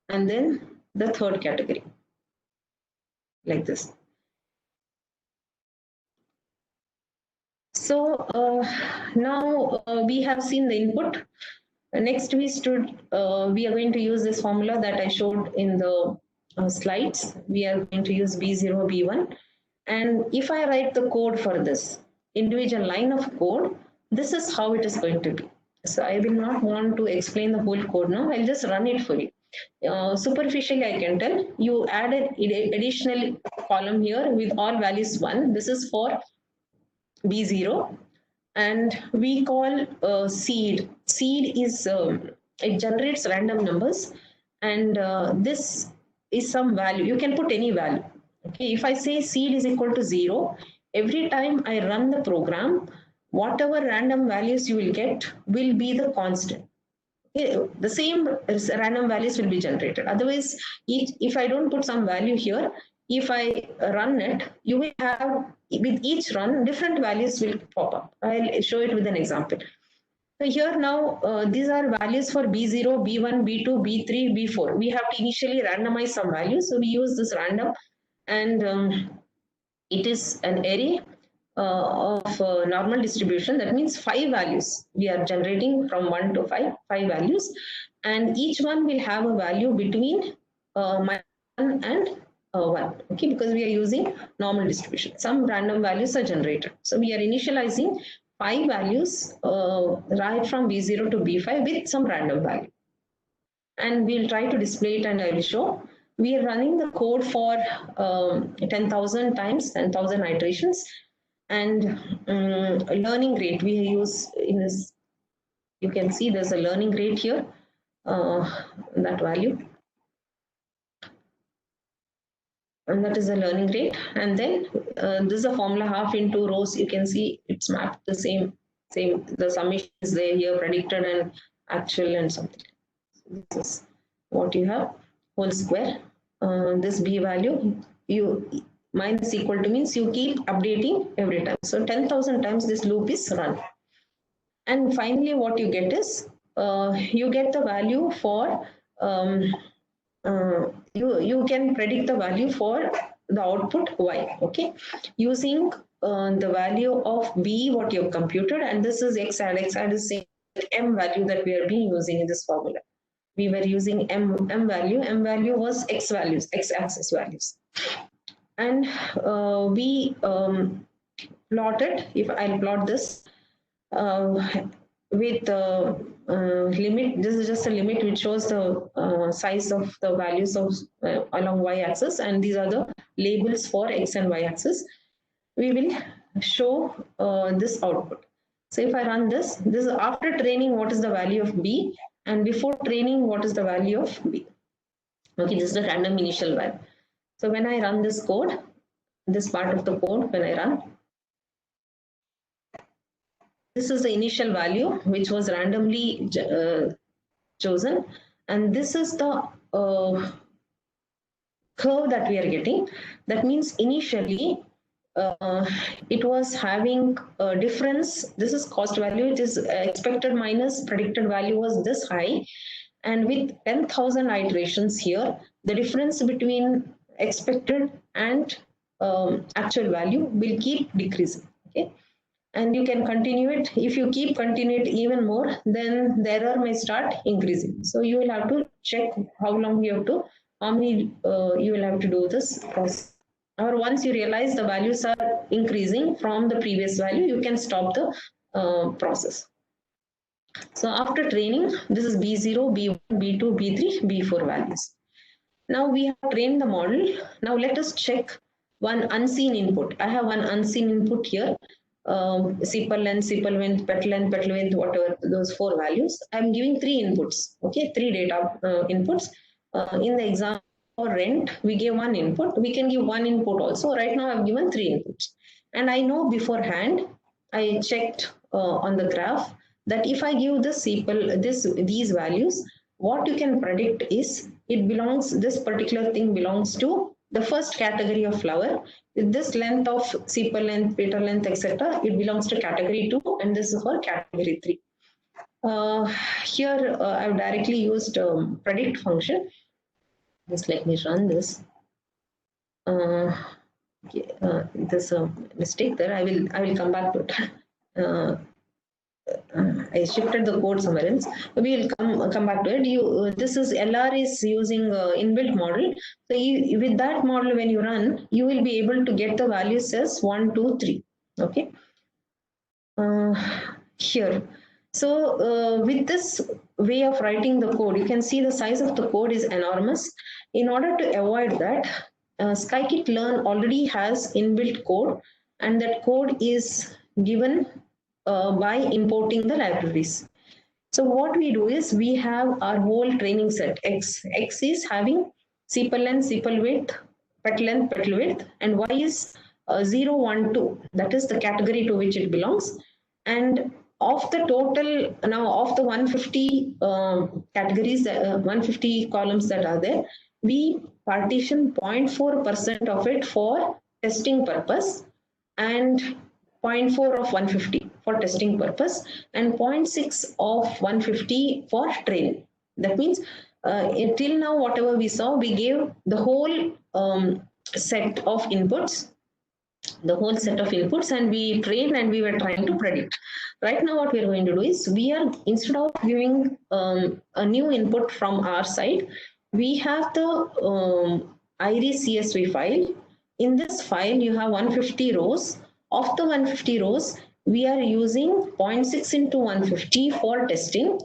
and then the third category, like this. So now we have seen the input. Next we are going to use this formula that I showed in the slides. We are going to use B0, B1. And if I write the code for this individual line of code, this is how it is going to be. So I will not want to explain the whole code now. I'll just run it for you. Superficially, I can tell you add an additional column here with all values 1. This is for B0. And we call seed. Seed is, it generates random numbers, and this is some value. You can put any value. Okay, if I say seed is equal to 0, every time I run the program, whatever random values you will get will be the constant. Okay, the same random values will be generated. Otherwise, if I don't put some value here, if I run it, you will have, with each run, different values will pop up. I'll show it with an example. So here now, these are values for B0, B1, B2, B3, B4. We have to initially randomize some values. So we use this random, and it is an array of normal distribution. That means 5 values. We are generating from 1 to 5 values. And each one will have a value between -1 and 1, okay, because we are using normal distribution. Some random values are generated. So we are initializing 5 values right from B0 to B5 with some random value. And we'll try to display it, and I will show. We are running the code for 10,000 times, 10,000 iterations. And learning rate, we use in this, you can see there's a learning rate here, that value. And that is the learning rate. And then this is a formula half into rows. You can see it's mapped the same. The summation is there here, predicted and actual and something. So this is what you have, whole square. This B value, minus equal to means you keep updating every time. So 10,000 times this loop is run. And finally, what you get is, you get the value for, you can predict the value for the output Y, okay, using the value of B, what you have computed, and this is X add is same M value that we are being using in this formula. We were using M value was X values, X axis values. And we plotted, if I'll plot this with limit, this is just a limit which shows the size of the values of along y-axis, and these are the labels for x and y-axis. We will show this output. So if I run this is after training what is the value of B, and before training what is the value of B. Okay, this is the random initial value. So when I run this code, this part of the code, when I run, this is the initial value which was randomly chosen, and this is the curve that we are getting. That means initially it was having a difference. This is cost value. It is expected minus predicted value was this high, and with 10,000 iterations here, the difference between expected and actual value will keep decreasing. Okay, and you can continue it. If you keep continue it even more, then the error may start increasing. So you will have to check how long you have to, how many you will have to do this process. Or once you realize the values are increasing from the previous value, you can stop the process. So after training, this is B0, B1, B2, B3, B4 values. Now we have trained the model. Now let us check one unseen input. I have one unseen input here. Sepal length, sepal width, petal length, petal width, whatever those 4 values. I'm giving 3 inputs. Okay, 3 data inputs. In the example for rent, we gave 1 input. We can give 1 input also. Right now I've given 3 inputs. And I know beforehand, I checked on the graph that if I give this sepal, these values, what you can predict is it belongs, this particular thing belongs to the first category of flower. With this length of sepal length, petal length, etc., it belongs to category 2, and this is for category 3. Here I've directly used predict function. Just let me run this. There's a mistake there. I will come back to it. I shifted the code somewhere else. We will come back to it. This is LR is using inbuilt model. So with that model, when you run, you will be able to get the values as 1, 2, 3. Okay. Here. So with this way of writing the code, you can see the size of the code is enormous. In order to avoid that, scikit-learn already has inbuilt code, and that code is given by importing the libraries. So what we do is we have our whole training set X. X is having sepal length, sepal width, petal length, petal width, and Y is 0, 1, 2. That is the category to which it belongs. And of the total, now of the 150 categories, 150 columns that are there, we partition 0.4% of it for testing purpose and 0.4 of 150 for testing purpose and 0.6 of 150 for training. That means until now, whatever we saw, we gave the whole set of inputs, and we trained and we were trying to predict. Right now, what we are going to do is we are, instead of giving a new input from our side, we have the iris CSV file. In this file, you have 150 rows. Of the 150 rows, we are using 0.6 into 150 for testing,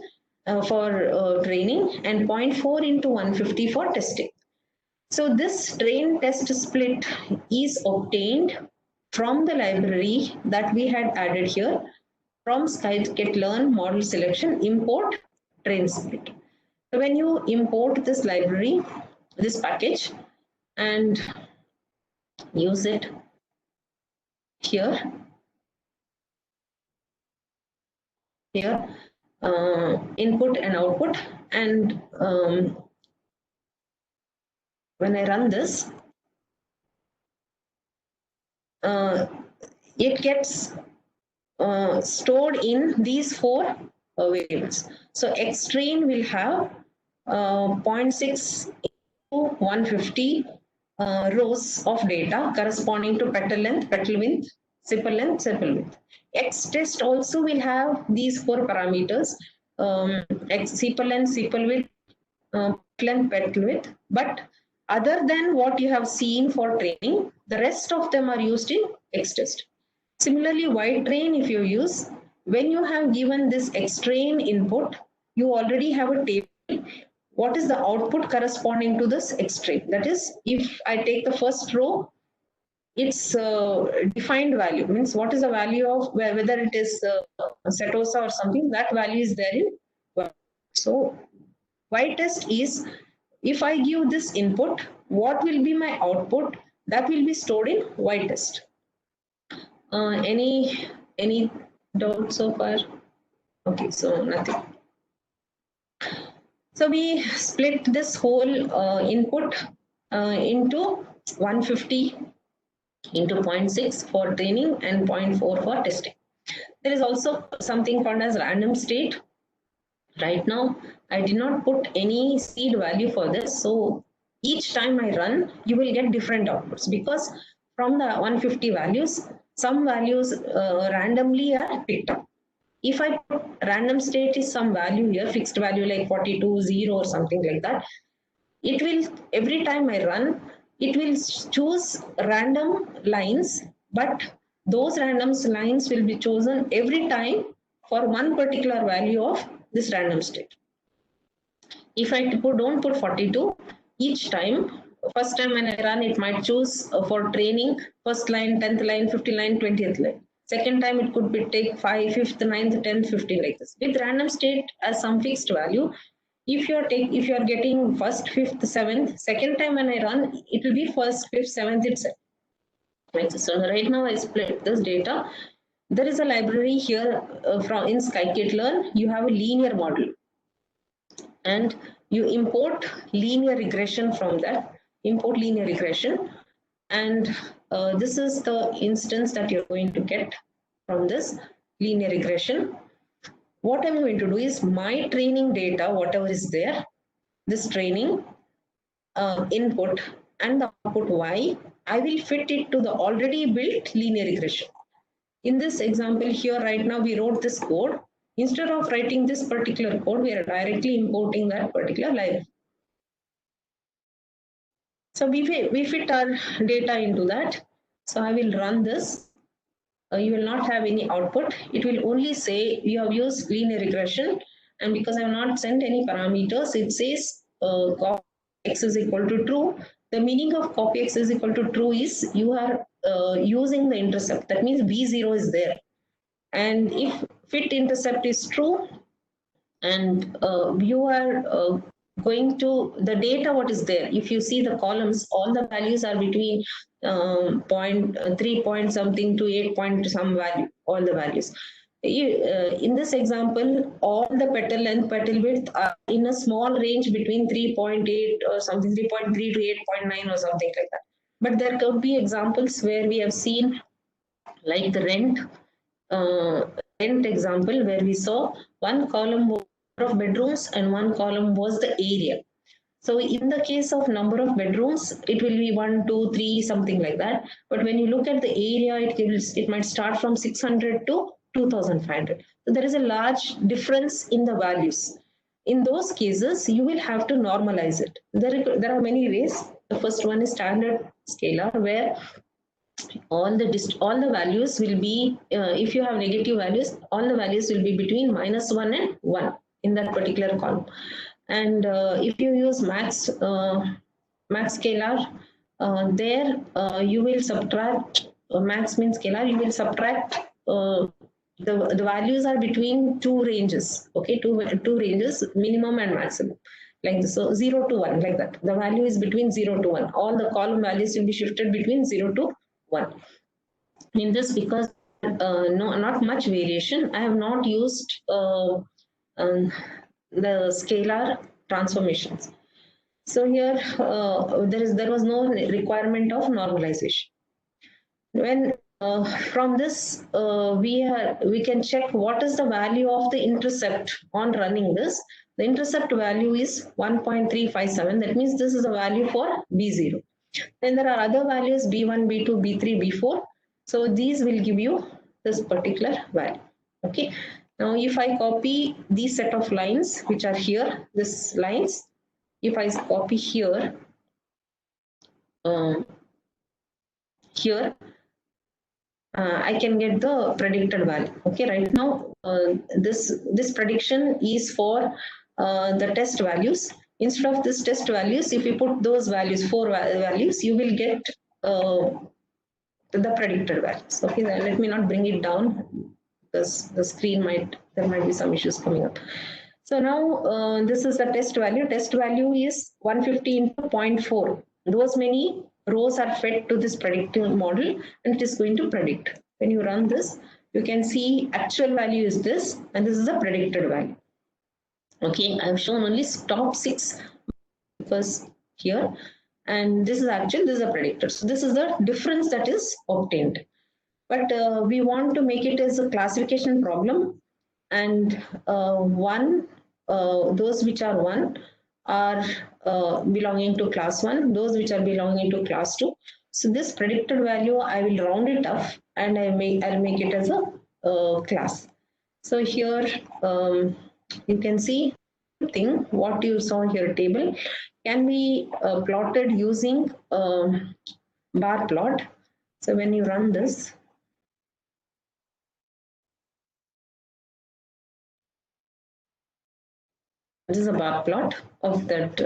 for training, and 0.4 into 150 for testing. So this train test split is obtained from the library that we had added here, from scikit-learn model selection import train split. So when you import this library, this package, and use it here, input and output, and when I run this, it gets stored in these 4 variables. So xtrain will have 0.6 into 150 rows of data corresponding to petal length, petal width, sepal length, sepal width. Xtest also will have these 4 parameters, sepal length, sepal width, petal length, petal width. But other than what you have seen for training, the rest of them are used in Xtest. Similarly, Ytrain, if you use, when you have given this xtrain input, you already have a table. What is the output corresponding to this xtrain? That is, if I take the first row, its defined value, means what is the value of whether it is Setosa or something, that value is there in Y. So Ytest is if I give this input, what will be my output? That will be stored in y-test. Any doubts so far? Okay, so nothing. So we split this whole input into 150 into 0.6 for training and 0.4 for testing. There is also something called as random state. Right now, I did not put any seed value for this. So each time I run, you will get different outputs, because from the 150 values, some values randomly are picked up. If I put random state is some value here, fixed value like 42, 0 or something like that, it will, every time I run, it will choose random lines, but those random lines will be chosen every time for one particular value of this random state. If I don't put 42, each time, first time when I run, it might choose for training, first line, 10th line, 50th line, 20th line. Second time it could be take 5, 5th, 9th, 10th, 15th, like this. With random state as some fixed value, if you are getting first, 5th, 7th, second time when I run, it will be first, 5th, 7th itself. Right. So right now I split this data. There is a library here from in scikit-learn. You have a linear model, and you import linear regression from that. Import linear regression, and this is the instance that you're going to get from this linear regression. What I'm going to do is my training data, whatever is there, this training input and the output y, I will fit it to the already built linear regression. In this example here, right now we wrote this code. Instead of writing this particular code, we are directly importing that particular library. So we fit our data into that. So I will run this. You will not have any output. It will only say you have used linear regression, and because I have not sent any parameters, it says copy x is equal to true. The meaning of copy x is equal to true is you are using the intercept. That means v0 is there. And if fit intercept is true, and you are going to the data what is there, if you see the columns, all the values are between 3 point something to 8 point some value, all the values. In this example, all the petal length, petal width are in a small range between 3.8 or something, 3.3 to 8.9 or something like that. But there could be examples where we have seen, like the rent example, where we saw one column was of bedrooms and one column was the area. So in the case of number of bedrooms, it will be 1, 2, 3, something like that. But when you look at the area, it might start from 600 to 2,500. So there is a large difference in the values. In those cases, you will have to normalize it. There are many ways. The first one is standard scalar, where all the values will be, if you have negative values, all the values will be between -1 and 1 in that particular column. And if you use max scalar, there you will subtract max means scalar, you will subtract the values are between two ranges, okay, two ranges, minimum and maximum, like this. So 0 to 1, like that. The value is between 0 to 1. All the column values will be shifted between 0 to 1. In this, because not much variation, I have not used the scalar transformations. So here there was no requirement of normalization. When from this we can check what is the value of the intercept on running this. The intercept value is 1.357. That means this is the value for B0. Then there are other values B1, B2, B3, B4. So these will give you this particular value. Okay. Now if I copy these set of lines which are here, this lines, if I copy here, I can get the predicted value. Okay, right now this prediction is for the test values. Instead of this test values, if you put those values, 4 values, you will get the predicted values. Okay, then let me not bring it down because the screen there might be some issues coming up. So now this is the test value. Test value is 150 into 0.4. Those many rows are fed to this predictive model and it is going to predict. When you run this, you can see actual value is this and this is the predicted value. Okay, I've shown only top 6 because here, and this is actual, this is a predictor. So this is the difference that is obtained. But we want to make it as a classification problem, and those which are 1 are belonging to class 1, those which are belonging to class 2. So this predicted value, I will round it up and I'll make it as a class. So here you can see what you saw here table can be plotted using bar plot. So when you run this, this is a bar plot of that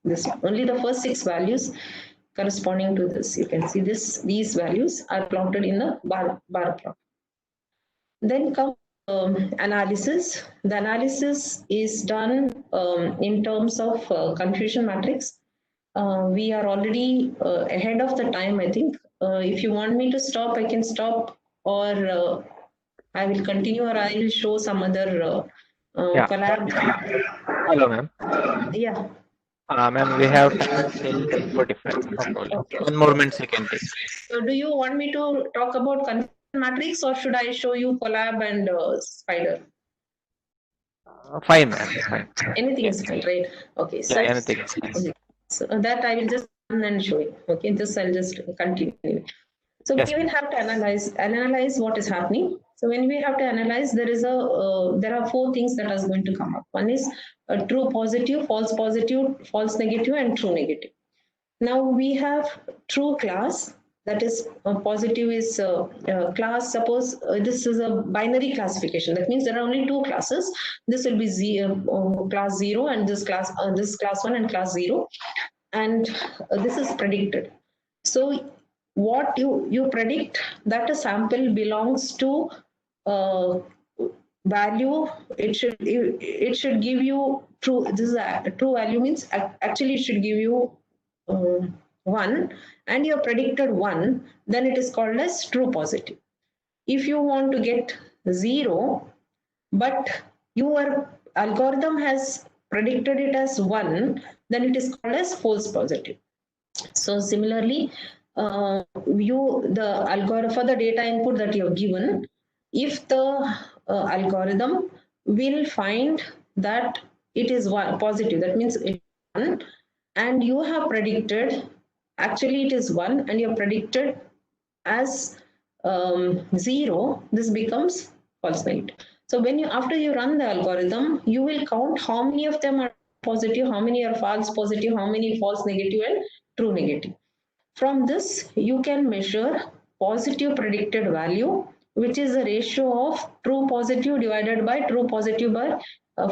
this only the first 6 values corresponding to this. You can see these values are plotted in the bar plot. Then come analysis. The analysis is done in terms of confusion matrix. We are already ahead of the time, I think. If you want me to stop, I can stop, or I will continue, or I will show some other collab. Hello, ma'am. Yeah. Ma'am, we have time till 10:45. Okay. 1 more minute you can take. So do you want me to talk about confusion matrix, or should I show you collab and spider? Fine, ma'am. Fine. Anything is fine, right? Okay. So, Yeah, anything is fine. So that I will just run and show you. Okay, this I'll just continue. So Yes. we will have to analyze what is happening. So when we have to analyze, there are 4 things that are going to come up. One is true positive, false negative, and true negative. Now we have true class. That is positive is class. Suppose this is a binary classification. That means there are only 2 classes. This will be class 0, and this class 1 and class 0, and this is predicted. So what you predict that a sample belongs to value, it should give you true. This is a true value, means actually it should give you 1, and you have predicted 1, then it is called as true positive. If you want to get 0, but your algorithm has predicted it as 1, then it is called as false positive. So similarly, the algorithm for the data input that you have given, if the algorithm will find that it is positive, that means it is 1, and you have predicted actually it is 1, and you have predicted as 0, this becomes false negative. So when after you run the algorithm, you will count how many of them are positive, how many are false positive, how many false negative, and true negative. From this, you can measure positive predicted value, which is the ratio of true positive divided by true positive by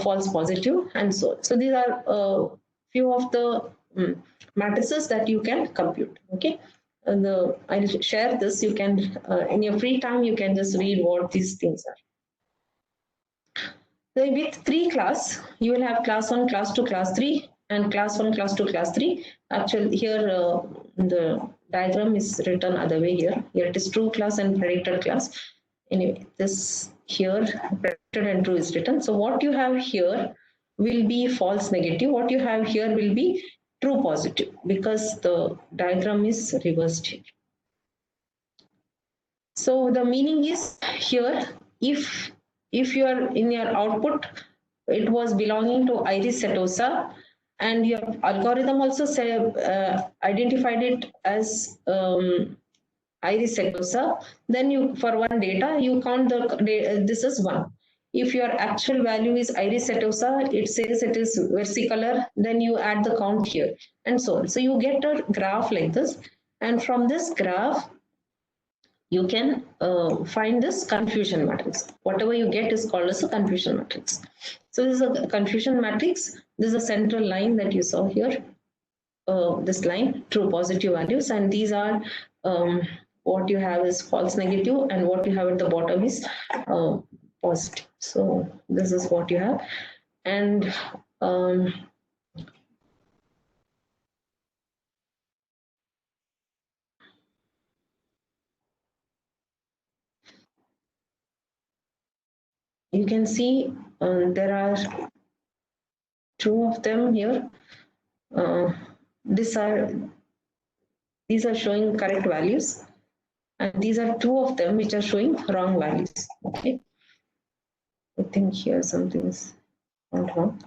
false positive, and so on. So these are few of the matrices that you can compute. Okay, I'll share this. You can in your free time you can just read what these things are. So with 3 class, you will have class 1, class 2, class 3, and class 1, class 2, class 3. Actually, here the diagram is written other way here. Here it is true class and predicted class. Anyway, this here predicted and true is written. So what you have here will be false negative. What you have here will be true positive, because the diagram is reversed here. So the meaning is here, if you are in your output, it was belonging to Iris setosa, and your algorithm also identified it as Iris setosa, then you, for one data, you count this is 1. If your actual value is Iris setosa, it says it is versicolor, then you add the count here, and so on. So you get a graph like this, and from this graph, you can find this confusion matrix. Whatever you get is called as a confusion matrix. So this is a confusion matrix. This is a central line that you saw here. This line, true positive values, and these are what you have is false negative, and what you have at the bottom is positive. So this is what you have. And you can see there are two of them here. These are showing correct values, and these are two of them which are showing wrong values. Okay, I think here something is not wrong.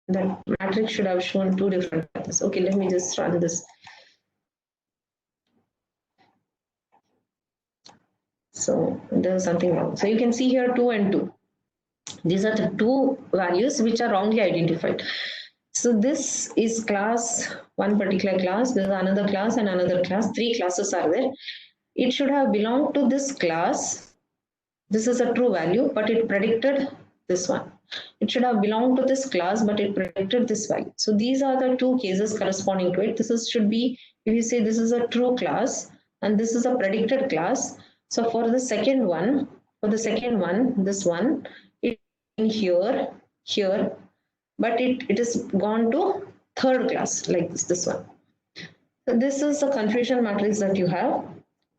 The matrix should have shown two different values. Okay, let me just run this. So there's something wrong. So you can see here 2 and 2. These are the two values which are wrongly identified. So this is class, one particular class, there's another class and another class. 3 classes are there. It should have belonged to this class. This is a true value, but it predicted this one. It should have belonged to this class, but it predicted this value. So these are the two cases corresponding to it. This should be, if you say this is a true class and this is a predicted class. So for the second one, this one, it's here, but it is gone to third class like this one. So this is the confusion matrix that you have.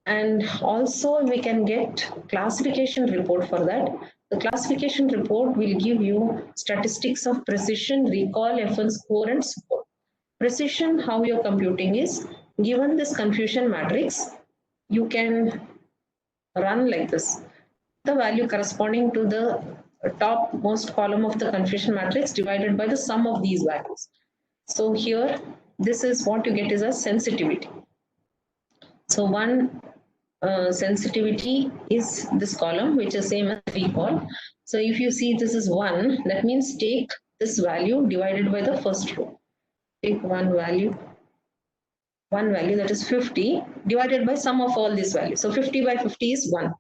And also we can get classification report for that. The classification report will give you statistics of precision, recall, FN score, and support. Precision, how your computing is. Given this confusion matrix, you can run like this. The value corresponding to the topmost column of the confusion matrix divided by the sum of these values. So here, this is what you get is a sensitivity. So one sensitivity is this column, which is same as recall. So if you see this is 1, that means take this value divided by the first row. Take one value that is 50 divided by sum of all these values. So 50 by 50 is 1.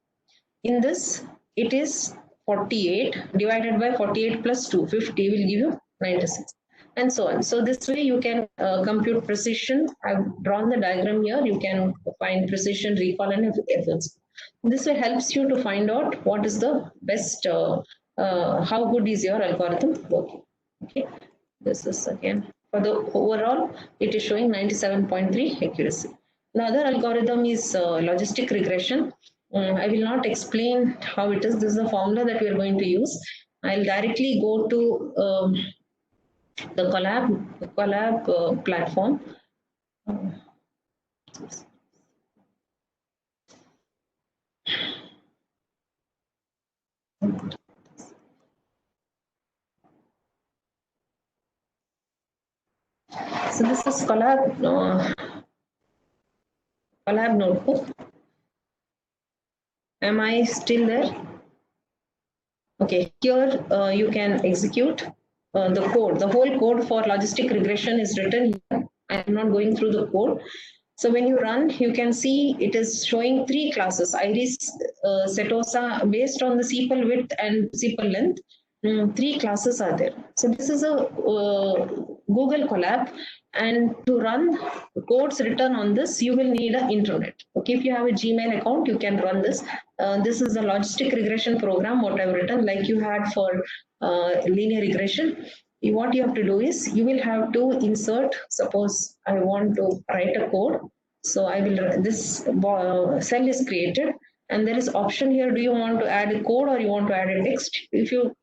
In this, it is 48 divided by 48 plus 2. 50 will give you 96. And so on. So this way you can compute precision. I've drawn the diagram here. You can find precision, recall, and efficiency. This way helps you to find out what is the best, how good is your algorithm working. Okay, this is again for the overall, it is showing 97.3 accuracy. The other algorithm is logistic regression. I will not explain how it is. This is the formula that we are going to use. I'll directly go to the Colab platform. So this is Colab notebook. Am I still there? Okay, here you can execute the code. The whole code for logistic regression is written here. I am not going through the code. So when you run, you can see it is showing 3 classes, Iris, Setosa, based on the sepal width and sepal length. 3 classes are there. So this is a Google Colab, and to run codes written on this, you will need an intranet. Okay, if you have a Gmail account, you can run this. This is a logistic regression program, what I've written, like you had for linear regression. What you have to do is you will have to insert, suppose I want to write a code. So I will, this cell is created, and there is option here. Do you want to add a code or you want to add a text? If you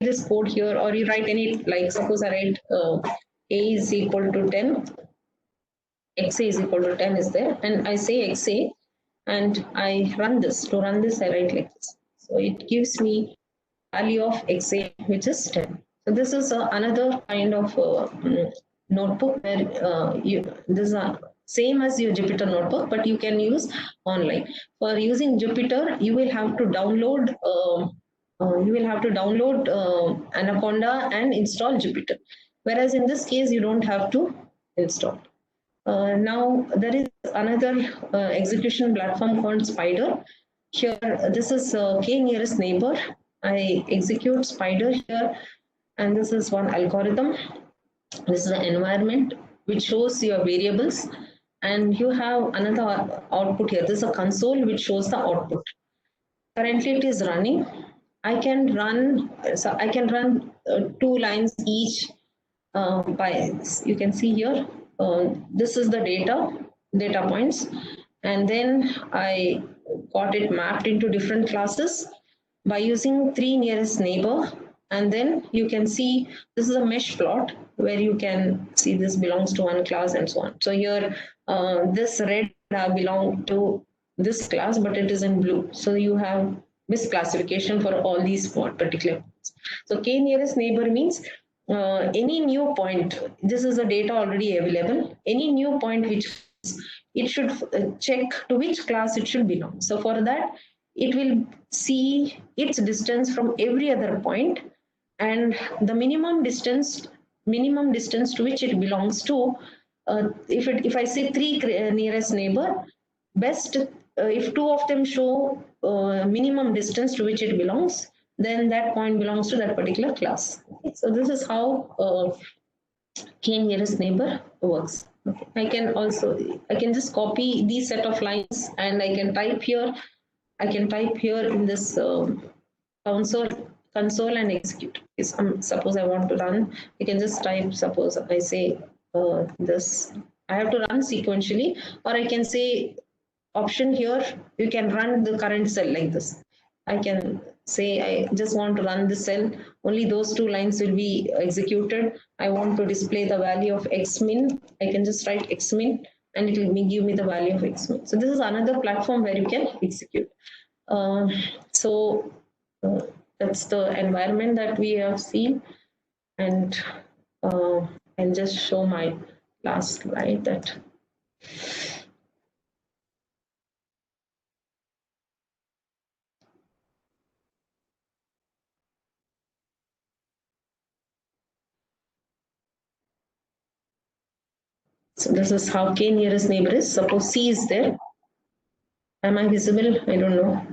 this code here, or you write any, like suppose I write a is equal to 10, xa is equal to 10 is there, and I say xa, and I run this. To run this, I write like this. So it gives me value of xa, which is 10. So this is another kind of notebook where this is same as your Jupyter notebook, but you can use online. For using Jupyter, you will have to download Anaconda and install Jupyter. Whereas in this case, you don't have to install. Now there is another execution platform called Spyder. Here, this is k nearest neighbor. I execute Spyder here, and this is one algorithm. This is the environment which shows your variables, and you have another output here. This is a console which shows the output. Currently it is running. I can run two lines each by, you can see here, this is the data points, and then I got it mapped into different classes by using three nearest neighbor. And then you can see this is a mesh plot where you can see this belongs to one class and so on. So here this red belong to this class, but it is in blue, so you have misclassification for all these particular points. So k nearest neighbor means any new point, this is the data already available, any new point which it should check to which class it should belong. So for that, it will see its distance from every other point, and the minimum distance to which it belongs to. If I say three nearest neighbor, best if two of them show minimum distance to which it belongs, then that point belongs to that particular class. Okay? So this is how k nearest neighbor works. Okay. I can just copy these set of lines and I can type here. I can type here in this console and execute. Suppose I want to run, I can just type, suppose I say this, I have to run sequentially, or I can say option here, you can run the current cell like this. I can say I just want to run the cell, only those two lines will be executed. I want to display the value of xmin, I can just write xmin and it will give me the value of xmin. So this is another platform where you can execute. That's the environment that we have seen, and I'll just show my last slide that. So this is how k nearest neighbor is. Suppose C is there. Am I visible? I don't know.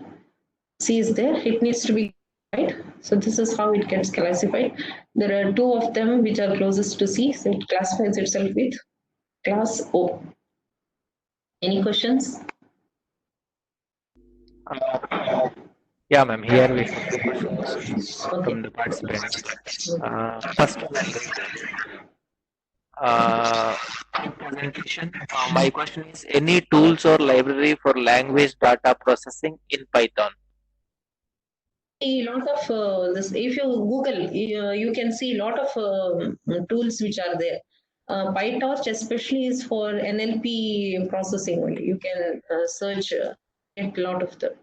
C is there. It needs to be right. So this is how it gets classified. There are two of them which are closest to C. So it classifies itself with class O. Any questions? Yeah, ma'am. Here we have two questions from the participants. First one, I'll read that. In presentation, my question is: any tools or library for language data processing in Python? A lot of this. If you Google, you can see a lot of tools which are there. PyTorch especially is for NLP processing only. You can search a lot of them.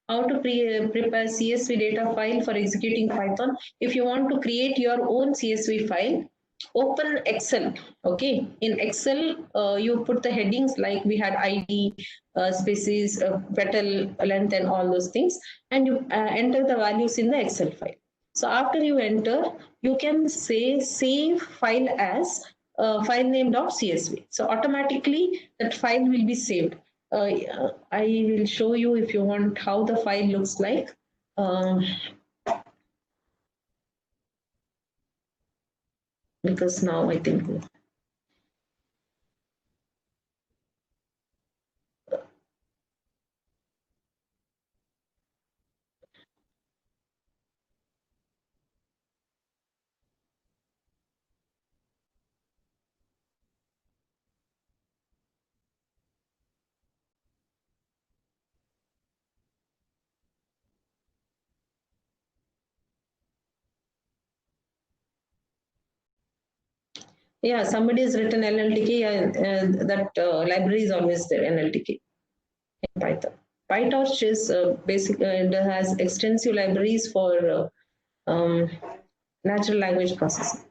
How to prepare CSV data file for executing Python. If you want to create your own CSV file, open Excel. Okay, in Excel, you put the headings like we had ID, species, petal length, and all those things, and you enter the values in the Excel file. So after you enter, you can say save file as file name.csv. So automatically that file will be saved. I will show you if you want how the file looks like. Because now I think yeah, somebody has written NLTK, and that library is always there, NLTK in Python. PyTorch is it has extensive libraries for natural language processing.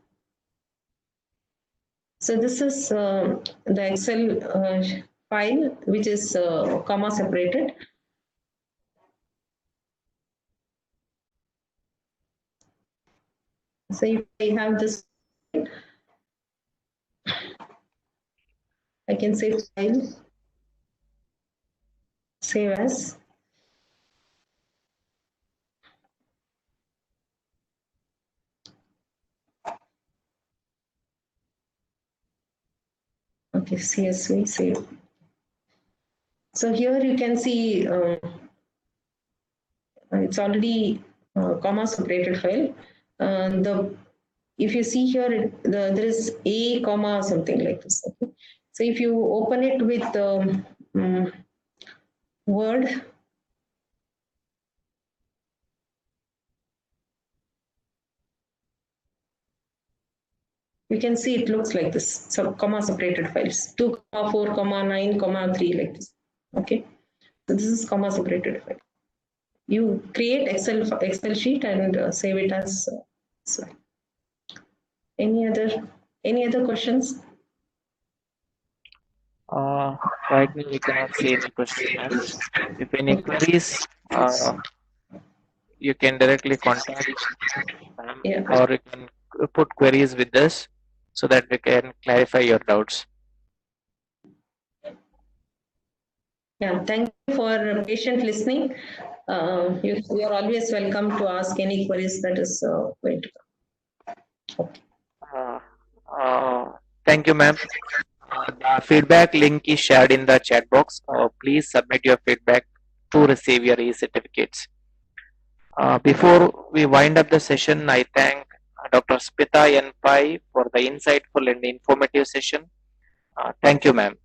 So this is the Excel file, which is comma separated. So if I have this, I can say file, save as. Okay, CSV, save. So here you can see it's already comma separated file. If you see here, there is a comma something like this. Okay? So if you open it with Word, you can see it looks like this. So comma separated files, 2, 4, 9, 3 like this. Okay, so this is comma separated file. You create Excel sheet and save it as slide. Any other questions? Right now we cannot see any question, ma'am. If any queries, you can directly contact ma'am, Yeah. or you can put queries with us so that we can clarify your doubts. Yeah, thank you for patient listening. You are always welcome to ask any queries that is going to come. Uh, Thank you, ma'am. The feedback link is shared in the chat box. Please submit your feedback to receive your e-certificates. Before we wind up the session, I thank Dr. Smita N. Pai for the insightful and informative session. Thank you, ma'am.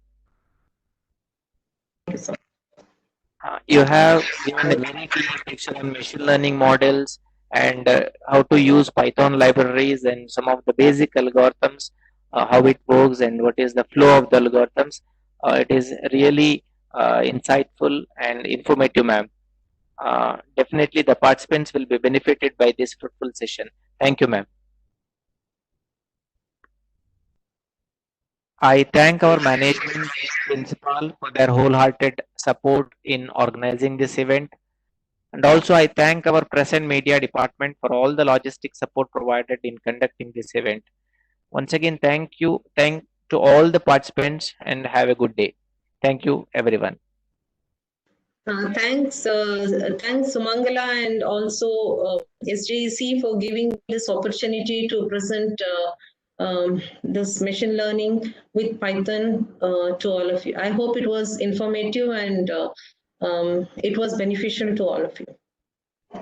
Thank you so much. You have given a very clear picture on machine learning models and how to use Python libraries and some of the basic algorithms, how it works and what is the flow of the algorithms. It is really insightful and informative, ma'am. Definitely the participants will be benefited by this fruitful session. Thank you, ma'am. I thank our management principal for their wholehearted support in organizing this event. And also I thank our press and media department for all the logistic support provided in conducting this event. Once again, thank you. Thank to all the participants and have a good day. Thank you, everyone. Thanks, Sumangala, and also SJEC for giving this opportunity to present this machine learning with Python to all of you. I hope it was informative and it was beneficial to all of you.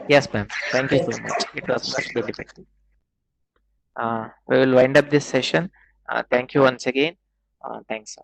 Yes, ma'am. Thank you so much. It was much beneficial. We will wind up this session. Thank you once again. Thanks.